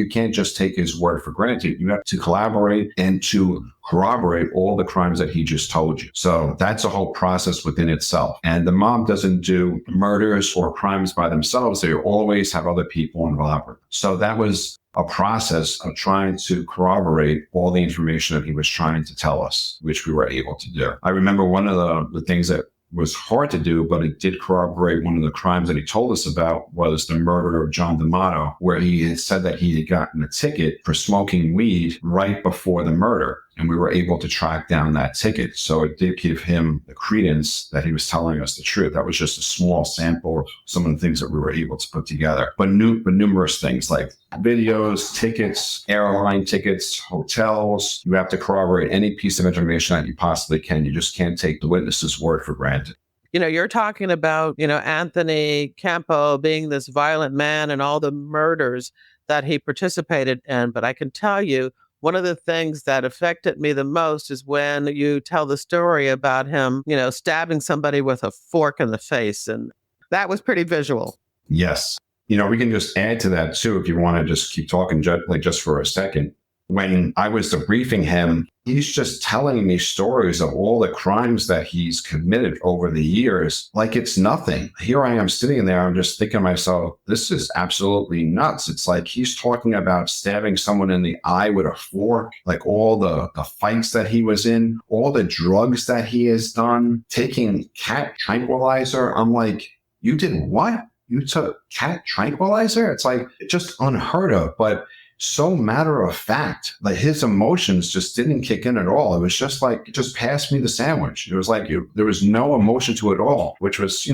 can't just take his word for granted. You have to collaborate and to corroborate all the crimes that he just told you. So that's a whole process within itself. And the mob doesn't do murders or crimes by themselves. They always have other people involved. So that was a process of trying to corroborate all the information that he was trying to tell us, which we were able to do. I remember one of the things that was hard to do, but it did corroborate one of the crimes that he told us about was the murder of John D'Amato, where he had said that he had gotten a ticket for smoking weed right before the murder. And we were able to track down that ticket. So it did give him the credence that he was telling us the truth. That was just a small sample of some of the things that we were able to put together. But numerous things like videos, tickets, airline tickets, hotels. You have to corroborate any piece of information that you possibly can. You just can't take the witness's word for granted. You're talking about, Anthony Capo being this violent man and all the murders that he participated in. But I can tell you, one of the things that affected me the most is when you tell the story about him, stabbing somebody with a fork in the face. And that was pretty visual. Yes. We can just add to that, too, if you want to just keep talking just for a second. When I was debriefing him, he's just telling me stories of all the crimes that he's committed over the years, like it's nothing. Here I am sitting there, I'm just thinking to myself, this is absolutely nuts. It's like he's talking about stabbing someone in the eye with a fork, like all the fights that he was in, all the drugs that he has done, taking cat tranquilizer. I'm like, you did what? You took cat tranquilizer? It's like just unheard of, but so matter of fact, like his emotions just didn't kick in at all. It was just like, just pass me the sandwich. It was like, there was no emotion to it at all, which was,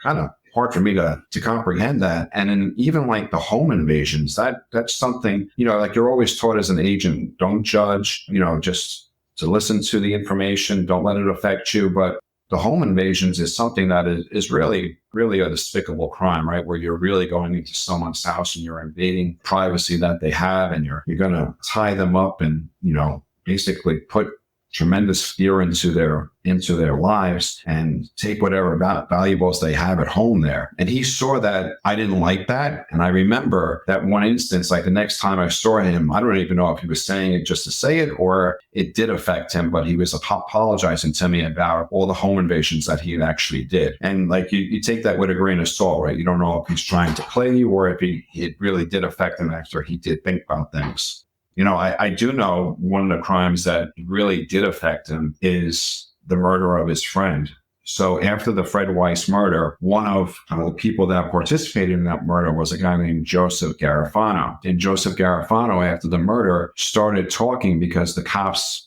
kind of hard for me to comprehend that. And then even like the home invasions, that's something, like you're always taught as an agent, don't judge, just to listen to the information, don't let it affect you. But the home invasions is something that is really, really a despicable crime, right? Where you're really going into someone's house and you're invading privacy that they have, and you're going to tie them up and, basically put tremendous fear into their lives and take whatever valuables they have at home there. And he saw that I didn't like that. And I remember that one instance, like the next time I saw him, I don't even know if he was saying it just to say it or it did affect him, but he was apologizing to me about all the home invasions that he actually did. And like you take that with a grain of salt, right? You don't know if he's trying to play you or if it really did affect him after he did think about things. I do know one of the crimes that really did affect him is the murder of his friend. So after the Fred Weiss murder, one of the people that participated in that murder was a guy named Joseph Garofano. And Joseph Garofano, after the murder, started talking because the cops,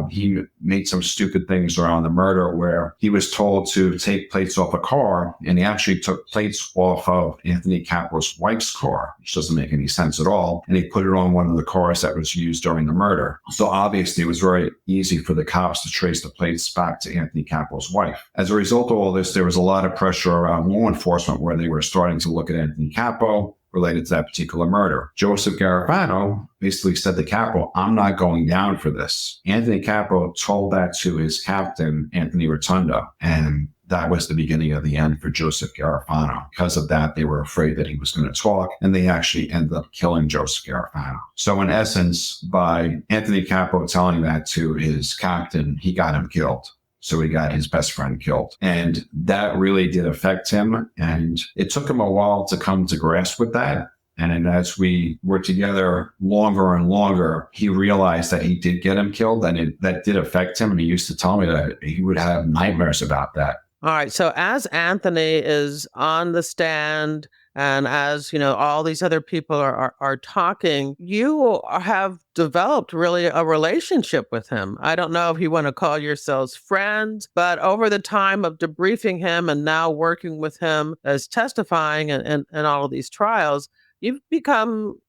he made some stupid things around the murder where he was told to take plates off a car, and he actually took plates off of Anthony Capo's wife's car, which doesn't make any sense at all. And he put it on one of the cars that was used during the murder. So obviously it was very easy for the cops to trace the plates back to Anthony Capo's wife. As a result of all this, there was a lot of pressure around law enforcement where they were starting to look at Anthony Capo related to that particular murder. Joseph Garofano basically said to Capo, I'm not going down for this. Anthony Capo told that to his captain, Anthony Rotundo, and that was the beginning of the end for Joseph Garofano. Because of that, they were afraid that he was going to talk, and they actually ended up killing Joseph Garofano. So in essence, by Anthony Capo telling that to his captain, he got him killed. So he got his best friend killed. And that really did affect him. And it took him a while to come to grasp with that. And then as we were together longer and longer, he realized that he did get him killed, and that did affect him. And he used to tell me that he would have nightmares about that. All right. So as Anthony is on the stand and as, all these other people are talking, you have developed really a relationship with him. I don't know if you want to call yourselves friends, but over the time of debriefing him and now working with him as testifying and all of these trials, you've become,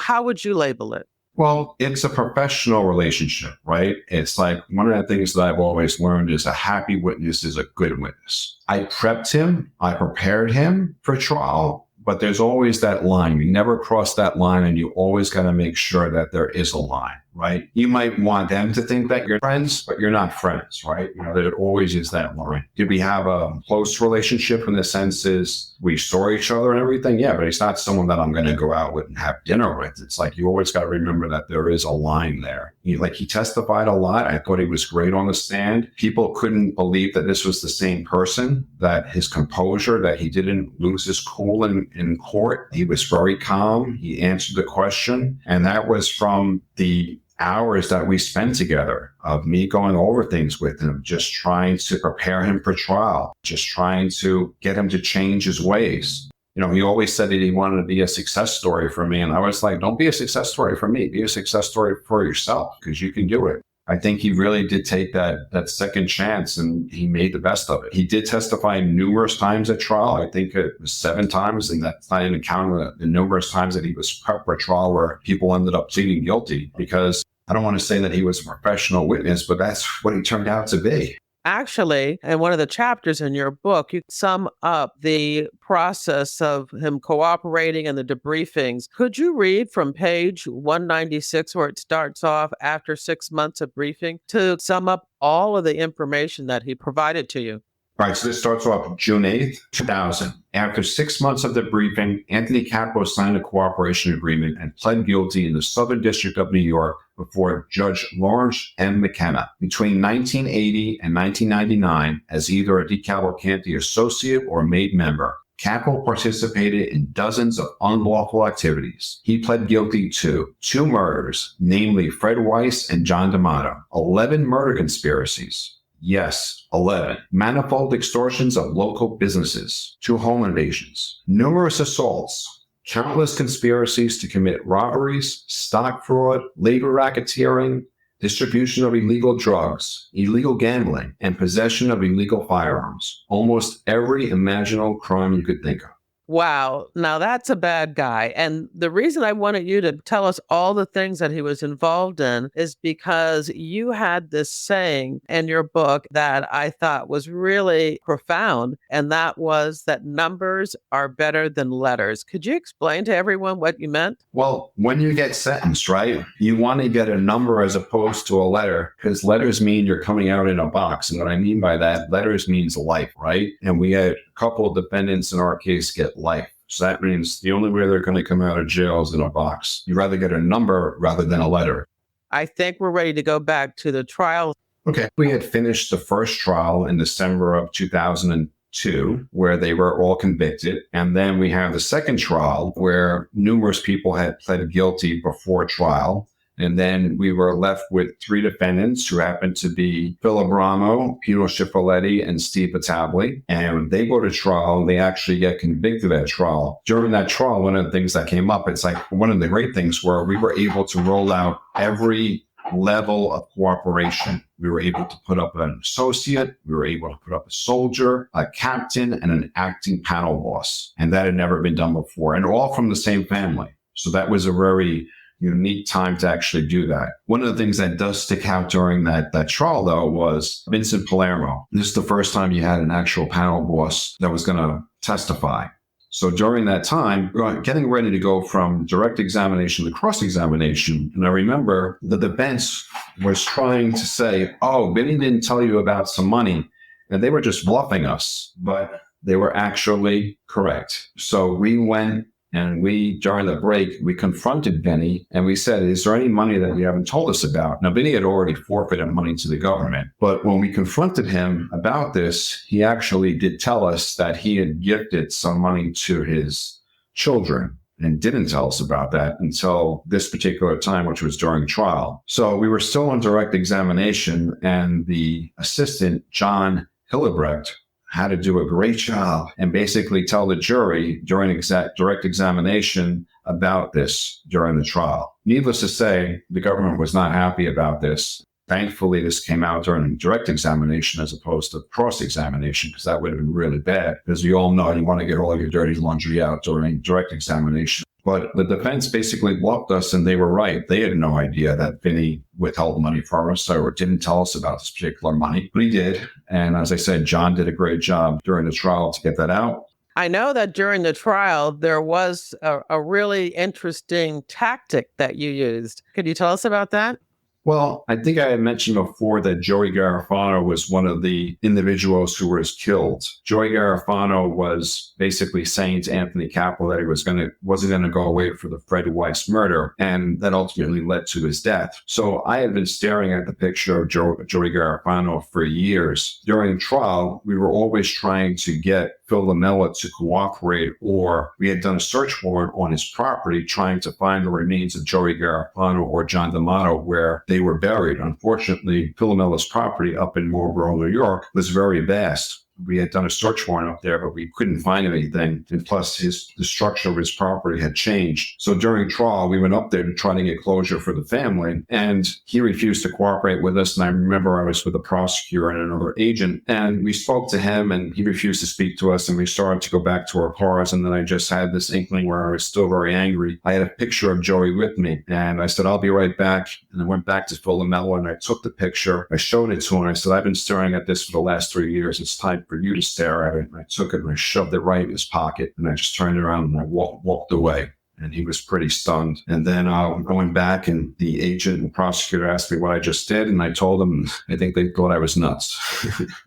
how would you label it? Well, it's a professional relationship, right? It's like one of the things that I've always learned is a happy witness is a good witness. I prepped him. I prepared him for trial, but there's always that line. You never cross that line, and you always got to make sure that there is a line. right? You might want them to think that you're friends, but you're not friends, right? There always is that line. Did we have a close relationship in the sense is we saw each other and everything? Yeah, but he's not someone that I'm going to go out with and have dinner with. It's like you always got to remember that there is a line there. He testified a lot. I thought he was great on the stand. People couldn't believe that this was the same person, that his composure, that he didn't lose his cool in court. He was very calm. He answered the question. And that was from the hours that we spent together of me going over things with him, just trying to prepare him for trial, just trying to get him to change his ways. He always said that he wanted to be a success story for me. And I was like, don't be a success story for me. Be a success story for yourself because you can do it. I think he really did take that second chance and he made the best of it. He did testify numerous times at trial. I think it was 7 times, and that's not even counting the numerous times that he was prepped for trial where people ended up pleading guilty, because I don't want to say that he was a professional witness, but that's what he turned out to be. Actually, in one of the chapters in your book, you sum up the process of him cooperating and the debriefings. Could you read from page 196, where it starts off after 6 months of briefing, to sum up all of the information that he provided to you? Right, so this starts off June 8th, 2000. After 6 months of the briefing, Anthony Capo signed a cooperation agreement and pled guilty in the Southern District of New York before Judge Lawrence M. McKenna between 1980 and 1999 as either a DeCavalcante associate or made member. Capo participated in dozens of unlawful activities. He pled guilty to 2 murders, namely Fred Weiss and John D'Amato, 11 murder conspiracies. Yes, 11. Manifold extortions of local businesses, 2 home invasions, numerous assaults, countless conspiracies to commit robberies, stock fraud, labor racketeering, distribution of illegal drugs, illegal gambling, and possession of illegal firearms. Almost every imaginable crime you could think of. Wow. Now that's a bad guy. And the reason I wanted you to tell us all the things that he was involved in is because you had this saying in your book that I thought was really profound. And that was that numbers are better than letters. Could you explain to everyone what you meant? Well, when you get sentenced, right, you want to get a number as opposed to a letter, because letters mean you're coming out in a box. And what I mean by that, letters means life, right? And we had a couple of defendants in our case get life. So that means the only way they're going to come out of jail is in a box. You'd rather get a number rather than a letter. I think we're ready to go back to the trial. Okay. We had finished the first trial in December of 2002, where they were all convicted. And then we have the second trial where numerous people had pled guilty before trial. And then we were left with 3 defendants who happened to be Phil Abramo, Pino Schiaffaletti, and Steve Batabli. And they go to trial. They actually get convicted at trial. During that trial, one of the things that came up, it's like one of the great things where we were able to roll out every level of cooperation. We were able to put up an associate. We were able to put up a soldier, a captain, and an acting panel boss. And that had never been done before. And all from the same family. So that was a very unique time to actually do that. One of the things that does stick out during that trial, though, was Vincent Palermo. This is the first time you had an actual panel boss that was going to testify. So during that time, getting ready to go from direct examination to cross-examination, and I remember the defense was trying to say, oh, Vinny didn't tell you about some money, and they were just bluffing us, but they were actually correct. So we went and during the break, we confronted Vinny and we said, is there any money that you haven't told us about? Now, Vinny had already forfeited money to the government. But when we confronted him about this, he actually did tell us that he had gifted some money to his children and didn't tell us about that until this particular time, which was during trial. So we were still on direct examination, and the assistant, John Hillebrecht, had to do a great job and basically tell the jury during direct examination about this during the trial. Needless to say, the government was not happy about this. Thankfully, this came out during direct examination as opposed to cross-examination, because that would have been really bad. Because you all know you want to get all of your dirty laundry out during direct examination. But the defense basically bluffed us, and they were right. They had no idea that Vinny withheld money from us or didn't tell us about this particular money, but he did. And as I said, John did a great job during the trial to get that out. I know that during the trial, there was a really interesting tactic that you used. Could you tell us about that? Well, I think I had mentioned before that Joey Garofano was one of the individuals who was killed. Joey Garofano was basically saying to Anthony Capo that he wasn't going to go away for the Fred Weiss murder, and that ultimately led to his death. So I had been staring at the picture of Joey Garofano for years. During trial, we were always trying to get Phil Lamella to cooperate, or we had done a search warrant on his property trying to find the remains of Joey Garofano or John D'Amato where they were buried. Unfortunately, Phil Lamella's property up in Marlborough, New York was very vast. We had done a search warrant up there, but we couldn't find anything. And plus, the structure of his property had changed. So during trial, we went up there to try to get closure for the family, and he refused to cooperate with us. And I remember I was with a prosecutor and another agent, and we spoke to him, and he refused to speak to us, and we started to go back to our cars. And then I just had this inkling where I was still very angry. I had a picture of Joey with me, and I said, "I'll be right back." And I went back to Phil Lamella, and I took the picture. I showed it to him. I said, "I've been staring at this for the last 3 years. It's time for you to stare at it." And I took it and I shoved it right in his pocket, and I just turned around and I walked away. And he was pretty stunned. And then going back, and the agent and prosecutor asked me what I just did, and I told them, I think they thought I was nuts.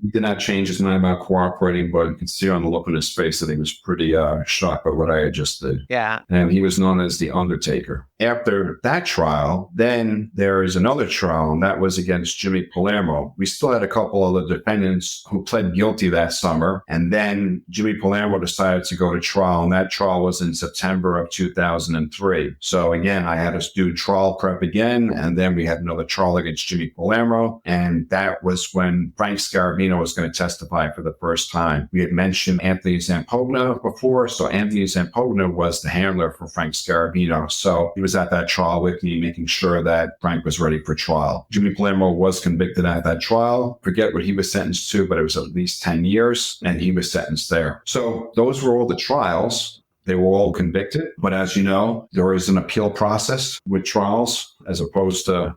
He did not change his mind about cooperating, but you could see on the look on his face that he was pretty shocked by what I had just did. Yeah. And he was known as the Undertaker. After that trial, then there is another trial, and that was against Jimmy Palermo. We still had a couple of the defendants who pled guilty that summer, and then Jimmy Palermo decided to go to trial, and that trial was in September of 2003. So again, I had to do trial prep again, and then we had another trial against Jimmy Palermo, and that was when Frank Scarabino was going to testify for the first time. We had mentioned Anthony Zampogna before, so Anthony Zampogna was the handler for Frank Scarabino. So he was at that trial with me, making sure that Frank was ready for trial. Jimmy Palermo was convicted at that trial. Forget what he was sentenced to, but it was at least 10 years, and he was sentenced there. So those were all the trials. They were all convicted. But as you know, there is an appeal process with trials as opposed to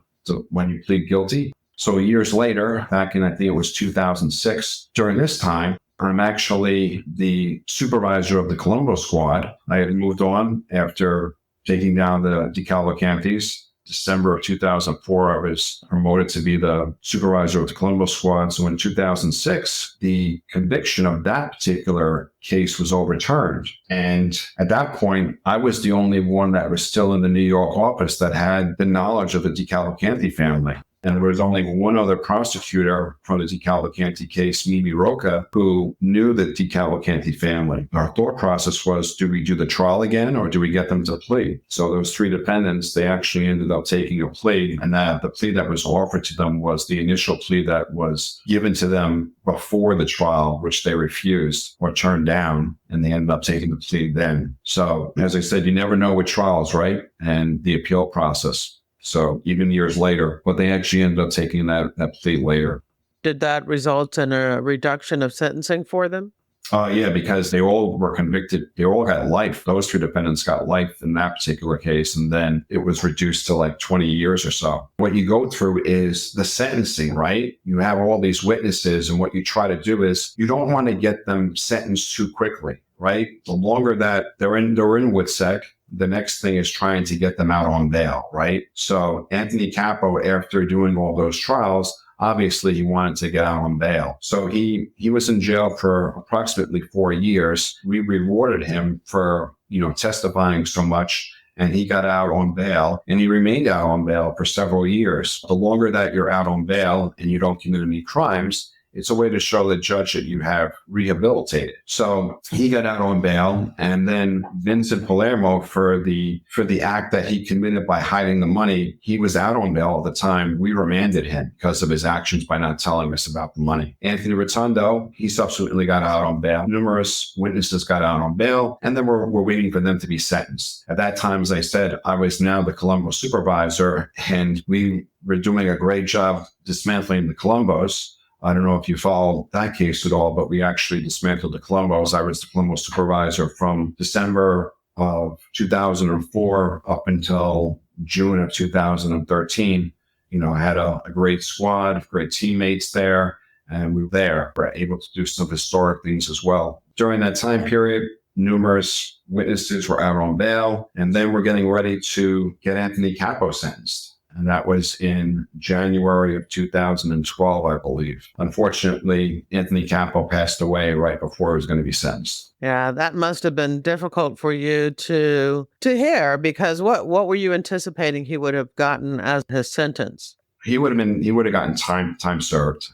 when you plead guilty. So years later, back in, I think it was 2006, during this time, I'm actually the supervisor of the Colombo squad. I had moved on after taking down the DeCavalcantes. December of 2004, I was promoted to be the supervisor of the Colombo squad. So in 2006, the conviction of that particular case was overturned. And at that point, I was the only one that was still in the New York office that had the knowledge of the DeCavalcante family. And there was only one other prosecutor from the DeCavalcante case, Mimi Roca, who knew the DeCavalcante family. Our thought process was, do we do the trial again, or do we get them to plead? So those three defendants, they actually ended up taking a plea, and that the plea that was offered to them was the initial plea that was given to them before the trial, which they refused or turned down, and they ended up taking the plea then. So as I said, you never know with trials, right? And the appeal process. So even years later, but they actually ended up taking that plea later. Did that result in a reduction of sentencing for them? Yeah, because they all were convicted. They all got life. Those two defendants got life in that particular case. And then it was reduced to like 20 years or so. What you go through is the sentencing, right? You have all these witnesses, and what you try to do is you don't want to get them sentenced too quickly, right? The longer that they're in WITSEC, the next thing is trying to get them out on bail, right? So Anthony Capo, after doing all those trials, obviously he wanted to get out on bail. So he was in jail for approximately 4 years. We rewarded him for, testifying so much, and he got out on bail, and he remained out on bail for several years. The longer that you're out on bail and you don't commit any crimes, it's a way to show the judge that you have rehabilitated. So he got out on bail, and then Vincent Palermo, for the act that he committed by hiding the money, he was out on bail at the time. We remanded him because of his actions by not telling us about the money. Anthony Rotundo, he subsequently got out on bail. Numerous witnesses got out on bail, and then we're waiting for them to be sentenced. At that time, as I said, I was now the Colombo supervisor, and we were doing a great job dismantling the Colombos. I don't know if you follow that case at all, but we actually dismantled the Colombos. I was the Colombo supervisor from December of 2004 up until June of 2013. I had a great squad, great teammates there, and we were able to do some historic things as well. During that time period, numerous witnesses were out on bail, and then we're getting ready to get Anthony Capo sentenced. And that was in January of 2012, I believe. Unfortunately, Anthony Capo passed away right before he was going to be sentenced. Yeah, that must have been difficult for you to hear, because what were you anticipating he would have gotten as his sentence? He would have gotten time served,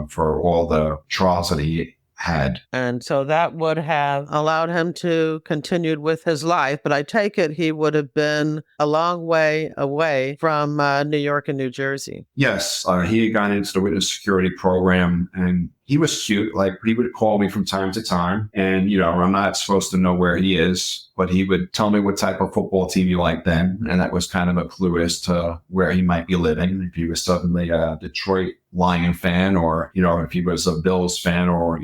for all the trials that he had. And so that would have allowed him to continue with his life. But I take it he would have been a long way away from New York and New Jersey. Yes, he had gone into the witness security program, and he was cute. Like, he would call me from time to time, and, I'm not supposed to know where he is, but he would tell me what type of football team he liked then. And that was kind of a clue as to where he might be living. If he was suddenly a Detroit Lion fan, or, if he was a Bills fan, or,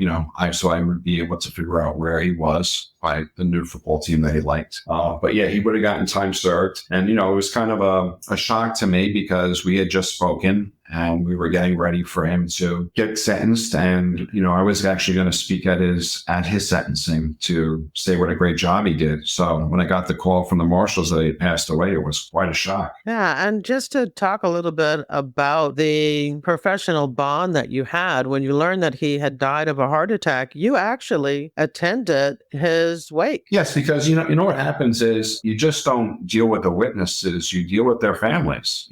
so I would be able to figure out where he was by the new football team that he liked. But yeah, he would have gotten time served. And, it was kind of a shock to me, because we had just spoken and we were getting ready for him to get sentenced. And, I was actually going to speak at his sentencing to say what a great job he did. So when I got the call from the marshals that he had passed away, it was quite a shock. Yeah. And just to talk a little bit about the professional bond that you had when you learned that he had died of a heart attack, you actually attended his wake. Yes, because, what happens is you just don't deal with the witnesses, you deal with their families.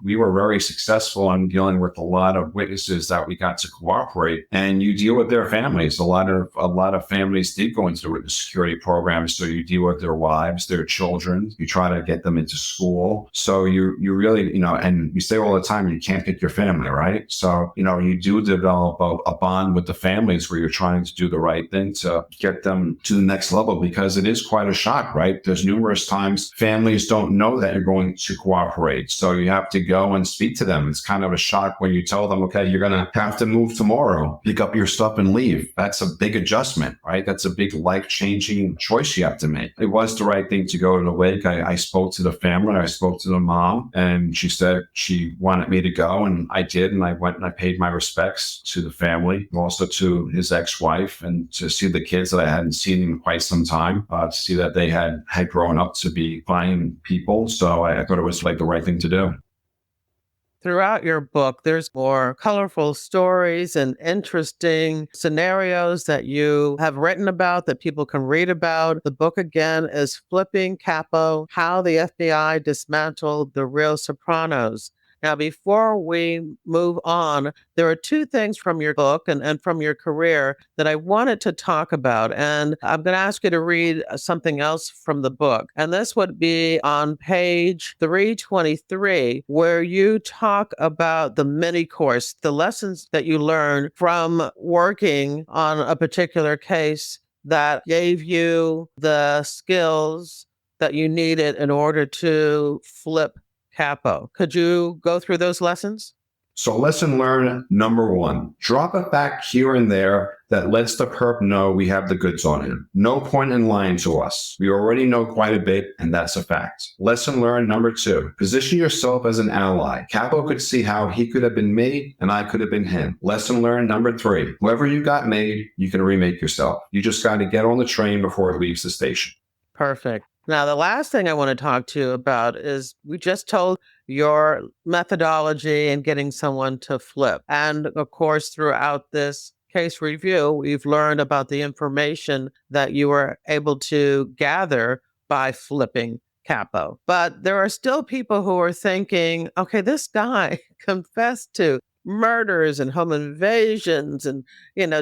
We were very successful in dealing with a lot of witnesses that we got to cooperate, and you deal with their families. A lot of families did go into the witness security program, so you deal with their wives, their children. You try to get them into school. So you really, and you say all the time, you can't pick your family, right? So, you do develop a bond with the families where you're trying to do the right thing to get them to the next level, because it is quite a shock, right? There's numerous times families don't know that you're going to cooperate. So you have to go and speak to them. It's kind of a shock when you tell them, okay, you're going to have to move tomorrow, pick up your stuff and leave. That's a big adjustment, right? That's a big life-changing choice you have to make. It was the right thing to go to the wake. I spoke to the family. I spoke to the mom, and she said she wanted me to go, and I did. And I went and I paid my respects to the family, also to his ex-wife, and to see the kids that I hadn't seen in quite some time, to see that they had grown up to be fine people. So I thought it was like the right thing to do. Throughout your book, there's more colorful stories and interesting scenarios that you have written about that people can read about. The book, again, is Flipping Capo: How the FBI Dismantled the Real Sopranos. Now, before we move on, there are two things from your book and from your career that I wanted to talk about. And I'm going to ask you to read something else from the book. And this would be on page 323, where you talk about the mini course, the lessons that you learned from working on a particular case that gave you the skills that you needed in order to flip Capo. Could you go through those lessons? So lesson learned number 1, drop a fact here and there that lets the perp know we have the goods on him. No point in lying to us. We already know quite a bit, and that's a fact. Lesson learned number 2, position yourself as an ally. Capo could see how he could have been me, and I could have been him. Lesson learned number 3, whoever you got made, you can remake yourself. You just got to get on the train before it leaves the station. Perfect. Now, the last thing I want to talk to you about is we just told your methodology in getting someone to flip. And of course, throughout this case review, we've learned about the information that you were able to gather by flipping Capo. But there are still people who are thinking, okay, this guy confessed to murders and home invasions and,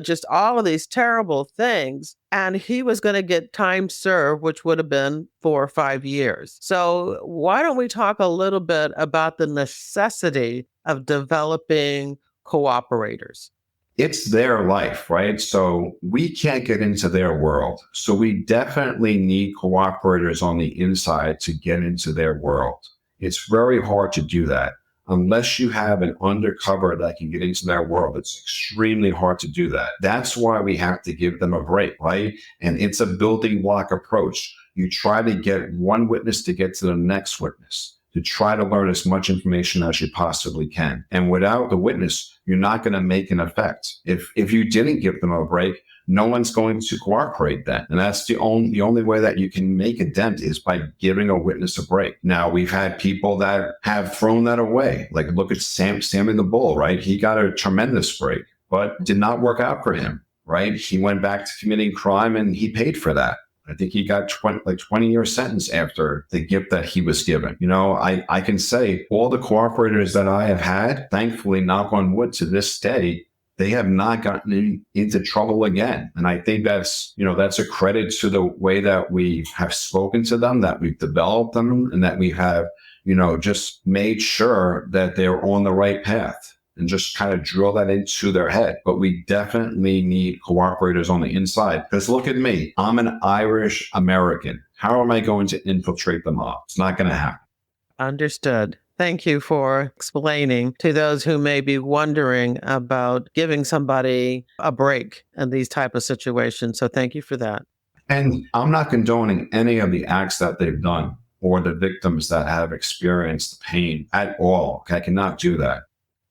just all of these terrible things. And he was going to get time served, which would have been 4 or 5 years. So why don't we talk a little bit about the necessity of developing cooperators? It's their life, right? So we can't get into their world. So we definitely need cooperators on the inside to get into their world. It's very hard to do that. Unless you have an undercover that can get into their world, it's extremely hard to do that. That's why we have to give them a break, right? And it's a building block approach. You try to get one witness to get to the next witness. to try to learn as much information as you possibly can. And without the witness, you're not going to make an effect. If you didn't give them a break, no one's going to cooperate then. And that's the only way that you can make a dent is by giving a witness a break. Now, we've had people that have thrown that away. Like, look at Sammy the Bull, right? He got a tremendous break, but did not work out for him, right? He went back to committing crime and he paid for that. I think he got 20-year sentence after the gift that he was given. You know, I can say all the cooperators that I have had, thankfully, knock on wood, to this day, they have not gotten into trouble again. And I think that's a credit to the way that we have spoken to them, that we've developed them, and that we have, just made sure that they're on the right path and just kind of drill that into their head. But we definitely need cooperators on the inside. Because look at me, I'm an Irish American. How am I going to infiltrate the mob? It's not going to happen. Understood. Thank you for explaining to those who may be wondering about giving somebody a break in these type of situations. So thank you for that. And I'm not condoning any of the acts that they've done or the victims that have experienced pain at all. I cannot do that.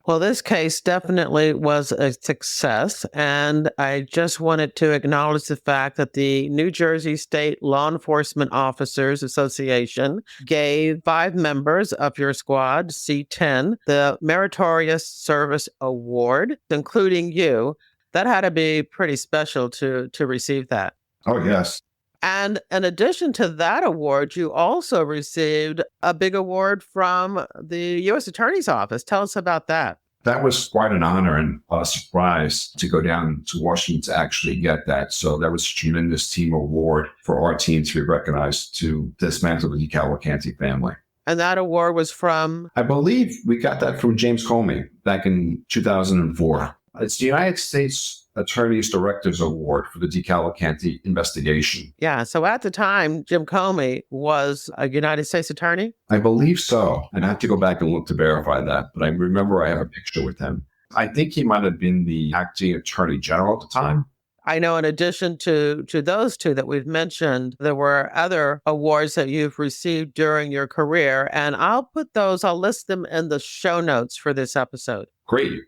Well, this case definitely was a success, and I just wanted to acknowledge the fact that the New Jersey State Law Enforcement Officers Association gave 5 members of your squad, C10, the Meritorious Service Award, including you. That had to be pretty special to receive that. Oh, yes. And in addition to that award, you also received a big award from the U.S. Attorney's Office. Tell us about that. That was quite an honor and a surprise to go down to Washington to actually get that. So that was a tremendous team award for our team to be recognized to dismantle the DeCavalcante family. And that award was from? I believe we got that from James Comey back in 2004. It's the United States Attorney's Director's Award for the DeCavalcante investigation. Yeah. So at the time, Jim Comey was a United States attorney? I believe so. And I have to go back and look to verify that. But I remember I have a picture with him. I think he might have been the acting attorney general at the time. I know in addition to those two that we've mentioned, there were other awards that you've received during your career. And I'll list them in the show notes for this episode. Great.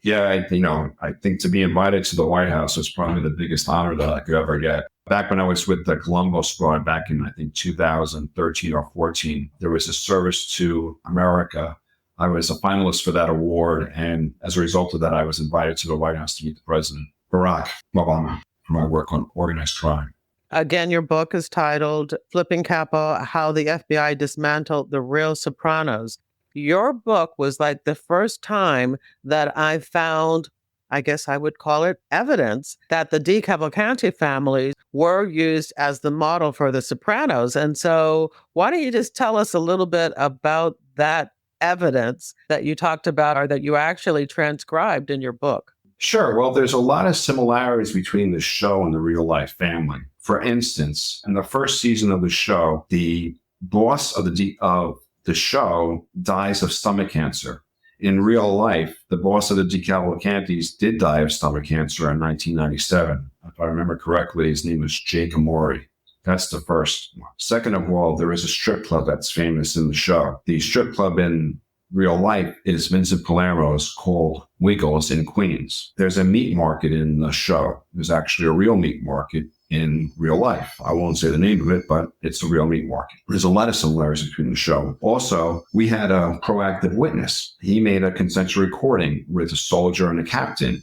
Yeah, I think to be invited to the White House was probably the biggest honor that I could ever get. Back when I was with the Colombo Squad back in, I think, 2013 or 14, there was a service to America. I was a finalist for that award. And as a result of that, I was invited to the White House to meet the president, Barack Obama, for my work on organized crime. Again, your book is titled Flipping Capo, How the FBI Dismantled the Real Sopranos. Your book was like the first time that I found, I guess I would call it, evidence that the DeCavalcante families were used as the model for the Sopranos. And so why don't you just tell us a little bit about that evidence that you talked about or that you actually transcribed in your book? Sure. Well, there's a lot of similarities between the show and the real life family. For instance, in the first season of the show, the boss of the show dies of stomach cancer. In real life, the boss of the DeCavalcantes did die of stomach cancer in 1997. If I remember correctly, his name was Jake Amori. That's the first one. Second of all, there is a strip club that's famous in the show. The strip club in real life is Vincent Palermo's called Wiggles in Queens. There's a meat market in the show. There's actually a real meat market in real life. I won't say the name of it, but it's a real meat market. There's a lot of similarities between the show. Also, we had a proactive witness. He made a consensual recording with a soldier and a captain,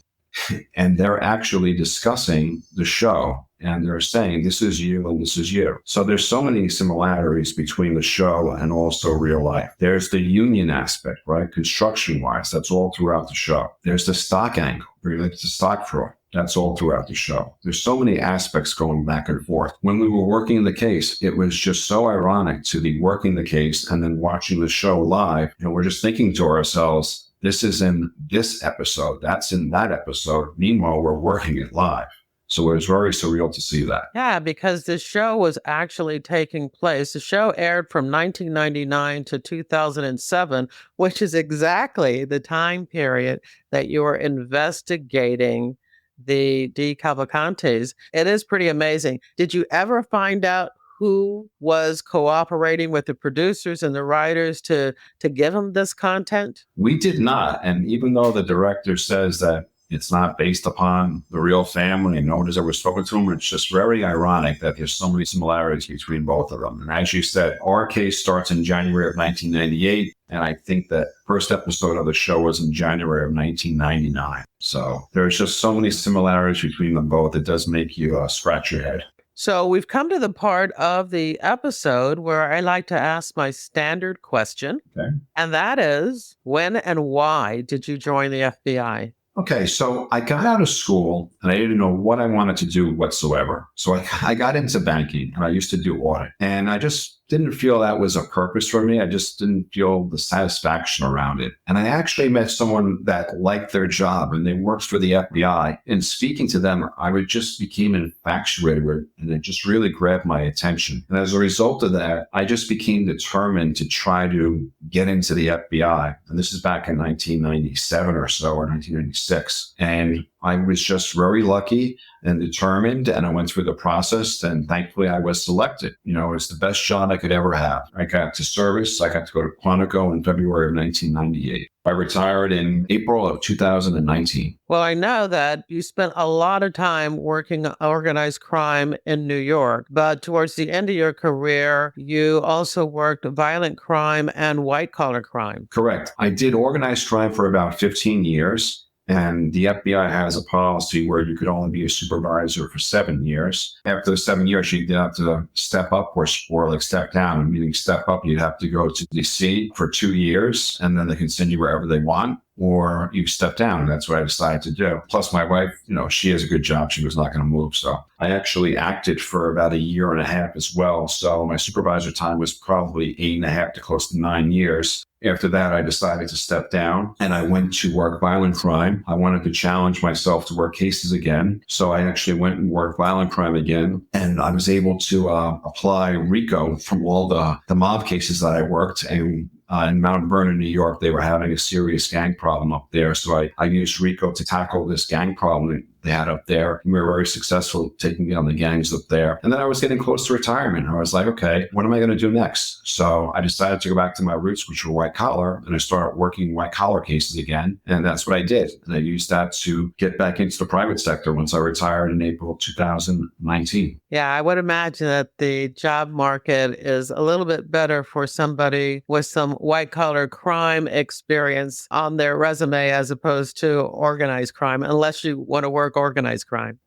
and they're actually discussing the show. And they're saying, this is you and this is you. So there's so many similarities between the show and also real life. There's the union aspect, right? Construction-wise, that's all throughout the show. There's the stock angle, related to stock fraud. That's all throughout the show. There's so many aspects going back and forth. When we were working the case, it was just so ironic to be working the case and then watching the show live. And we're just thinking to ourselves, this is in this episode, that's in that episode. Meanwhile, we're working it live. So it was very surreal to see that. Yeah, because the show was actually taking place. The show aired from 1999 to 2007, which is exactly the time period that you were investigating the DeCavalcantes. It is pretty amazing. Did you ever find out who was cooperating with the producers and the writers to give him this content? We did not. And even though the director says that it's not based upon the real family and no one has ever spoken to him, it's just very ironic that there's so many similarities between both of them. And as you said, our case starts in January of 1998. And I think the first episode of the show was in January of 1999. So there's just so many similarities between them both. It does make you scratch your head. So we've come to the part of the episode where I like to ask my standard question. Okay. And that is, when and why did you join the FBI? Okay, so I got out of school and I didn't know what I wanted to do whatsoever. So I got into banking and I used to do audit. And I just didn't feel that was a purpose for me. I just didn't feel the satisfaction around it. And I actually met someone that liked their job and they worked for the FBI. And speaking to them, I just became infatuated with it, and it just really grabbed my attention. And as a result of that, I just became determined to try to get into the FBI. And this is back in 1997 or so, or 1996. And I was just very lucky and determined, and I went through the process, and thankfully I was selected. You know, it was the best job I could ever have. I got to service. I got to go to Quantico in February of 1998. I retired in April of 2019. Well, I know that you spent a lot of time working organized crime in New York, but towards the end of your career, you also worked violent crime and white-collar crime. Correct. I did organized crime for about 15 years. And the FBI has a policy where you could only be a supervisor for 7 years. After the 7 years, you'd have to step up or like step down. Meaning step up, you'd have to go to DC for 2 years, and then they can send you wherever they want. Or you step down. And that's what I decided to do. Plus, my wife, you know, she has a good job. She was not going to move. So I actually acted for about a year and a half as well. So my supervisor time was probably 8.5 to close to 9 years. After that, I decided to step down and I went to work violent crime. I wanted to challenge myself to work cases again. So I actually went and worked violent crime again. And I was able to apply RICO from all the mob cases that I worked. And in Mount Vernon, New York, they were having a serious gang problem up there. So I used RICO to tackle this gang problem they had up there. We were very successful taking down the gangs up there. And then I was getting close to retirement. I was like, okay, what am I going to do next? So I decided to go back to my roots, which were white collar, and I started working white collar cases again. And that's what I did. And I used that to get back into the private sector once I retired in April 2019. Yeah, I would imagine that the job market is a little bit better for somebody with some white collar crime experience on their resume as opposed to organized crime, unless you want to work organized crime.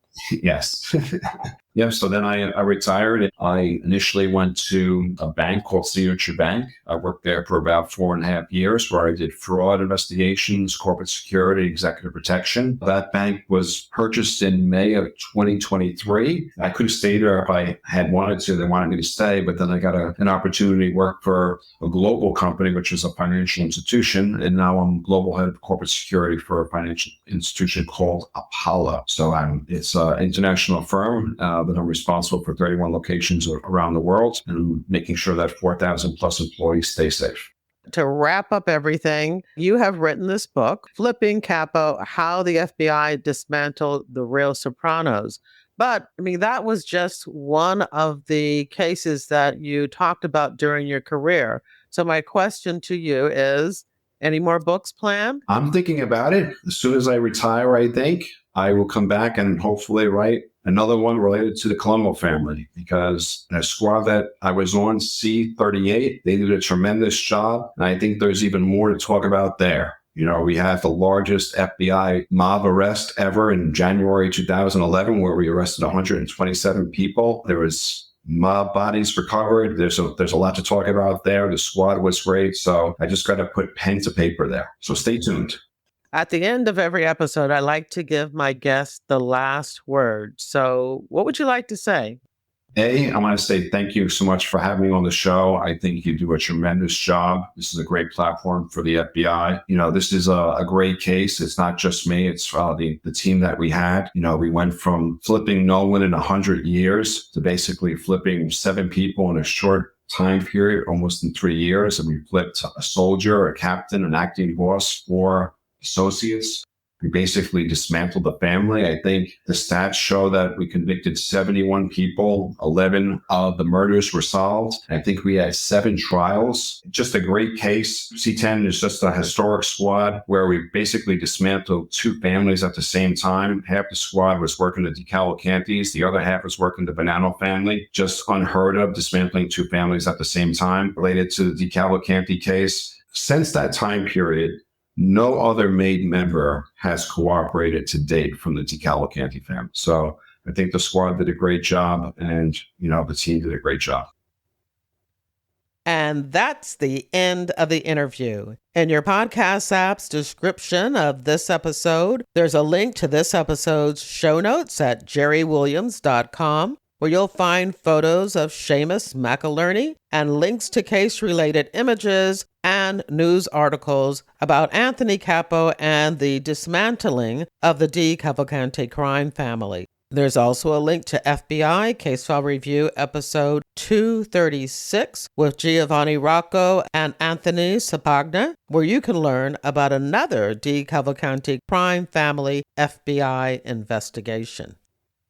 Yes. Yeah, so then I retired. I initially went to a bank called Signature Bank. I worked there for about 4.5 years, where I did fraud investigations, corporate security, executive protection. That bank was purchased in May of 2023. I could have stayed there if I had wanted to. They wanted me to stay, but then I got an opportunity to work for a global company, which is a financial institution. And now I'm global head of corporate security for a financial institution called Apollo. So it's an international firm. But I'm responsible for 31 locations around the world and making sure that 4,000 plus employees stay safe. To wrap up everything, you have written this book, Flipping Capo, How the FBI Dismantled the Real Sopranos. But, I mean, that was just one of the cases that you talked about during your career. So my question to you is, any more books planned? I'm thinking about it. As soon as I retire, I think I will come back and hopefully write another one related to the Colombo family, because the squad that I was on, C-38, they did a tremendous job. And I think there's even more to talk about there. You know, we had the largest FBI mob arrest ever in January 2011, where we arrested 127 people. There was mob bodies recovered. There's a lot to talk about there. The squad was great. So I just got to put pen to paper there. So stay tuned. At the end of every episode, I like to give my guests the last word. So what would you like to say? I want to say thank you so much for having me on the show. I think you do a tremendous job. This is a great platform for the FBI. You know, this is a great case. It's not just me. It's the team that we had. You know, we went from flipping no one in 100 years to basically flipping 7 people in a short time period, almost in 3 years. And we flipped a soldier, a captain, an acting boss, 4 associates. We basically dismantled the family. I think the stats show that we convicted 71 people. 11 of the murders were solved. I think we had 7 trials. Just a great case. C10 is just a historic squad where we basically dismantled 2 families at the same time. Half the squad was working the DeCavalcantes. The other half was working the Bonanno family. Just unheard of, dismantling 2 families at the same time related to the DeCavalcante case. Since that time period, no other made member has cooperated to date from the DeCavalcante family. So I think the squad did a great job, and, the team did a great job. And that's the end of the interview. In your podcast app's description of this episode, there's a link to this episode's show notes at jerrywilliams.com, where you'll find photos of Séamus McElearney and links to case-related images and news articles about Anthony Capo and the dismantling of the DeCavalcante crime family. There's also a link to FBI Case File Review episode 236 with Giovanni Rocco and Anthony Sapagna, where you can learn about another DeCavalcante crime family FBI investigation.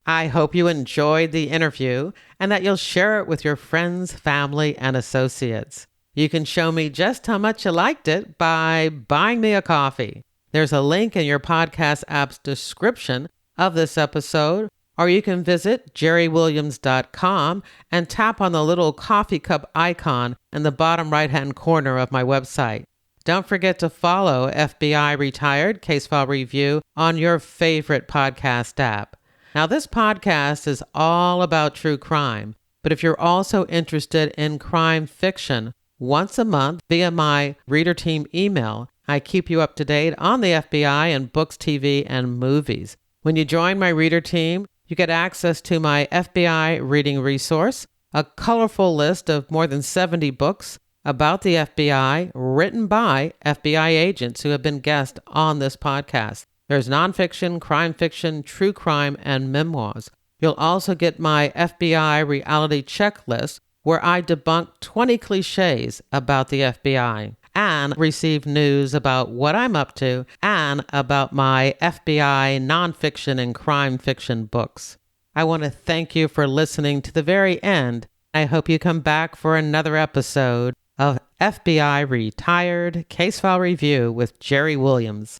I hope you enjoyed the interview and that you'll share it with your friends, family, and associates. You can show me just how much you liked it by buying me a coffee. There's a link in your podcast app's description of this episode, or you can visit jerrywilliams.com and tap on the little coffee cup icon in the bottom right-hand corner of my website. Don't forget to follow FBI Retired Case File Review on your favorite podcast app. Now, this podcast is all about true crime, but if you're also interested in crime fiction, once a month via my reader team email, I keep you up to date on the FBI and books, TV, and movies. When you join my reader team, you get access to my FBI reading resource, a colorful list of more than 70 books about the FBI written by FBI agents who have been guests on this podcast. There's nonfiction, crime fiction, true crime, and memoirs. You'll also get my FBI reality checklist, where I debunk 20 cliches about the FBI and receive news about what I'm up to and about my FBI nonfiction and crime fiction books. I want to thank you for listening to the very end. I hope you come back for another episode of FBI Retired Case File Review with Jerry Williams.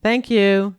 Thank you.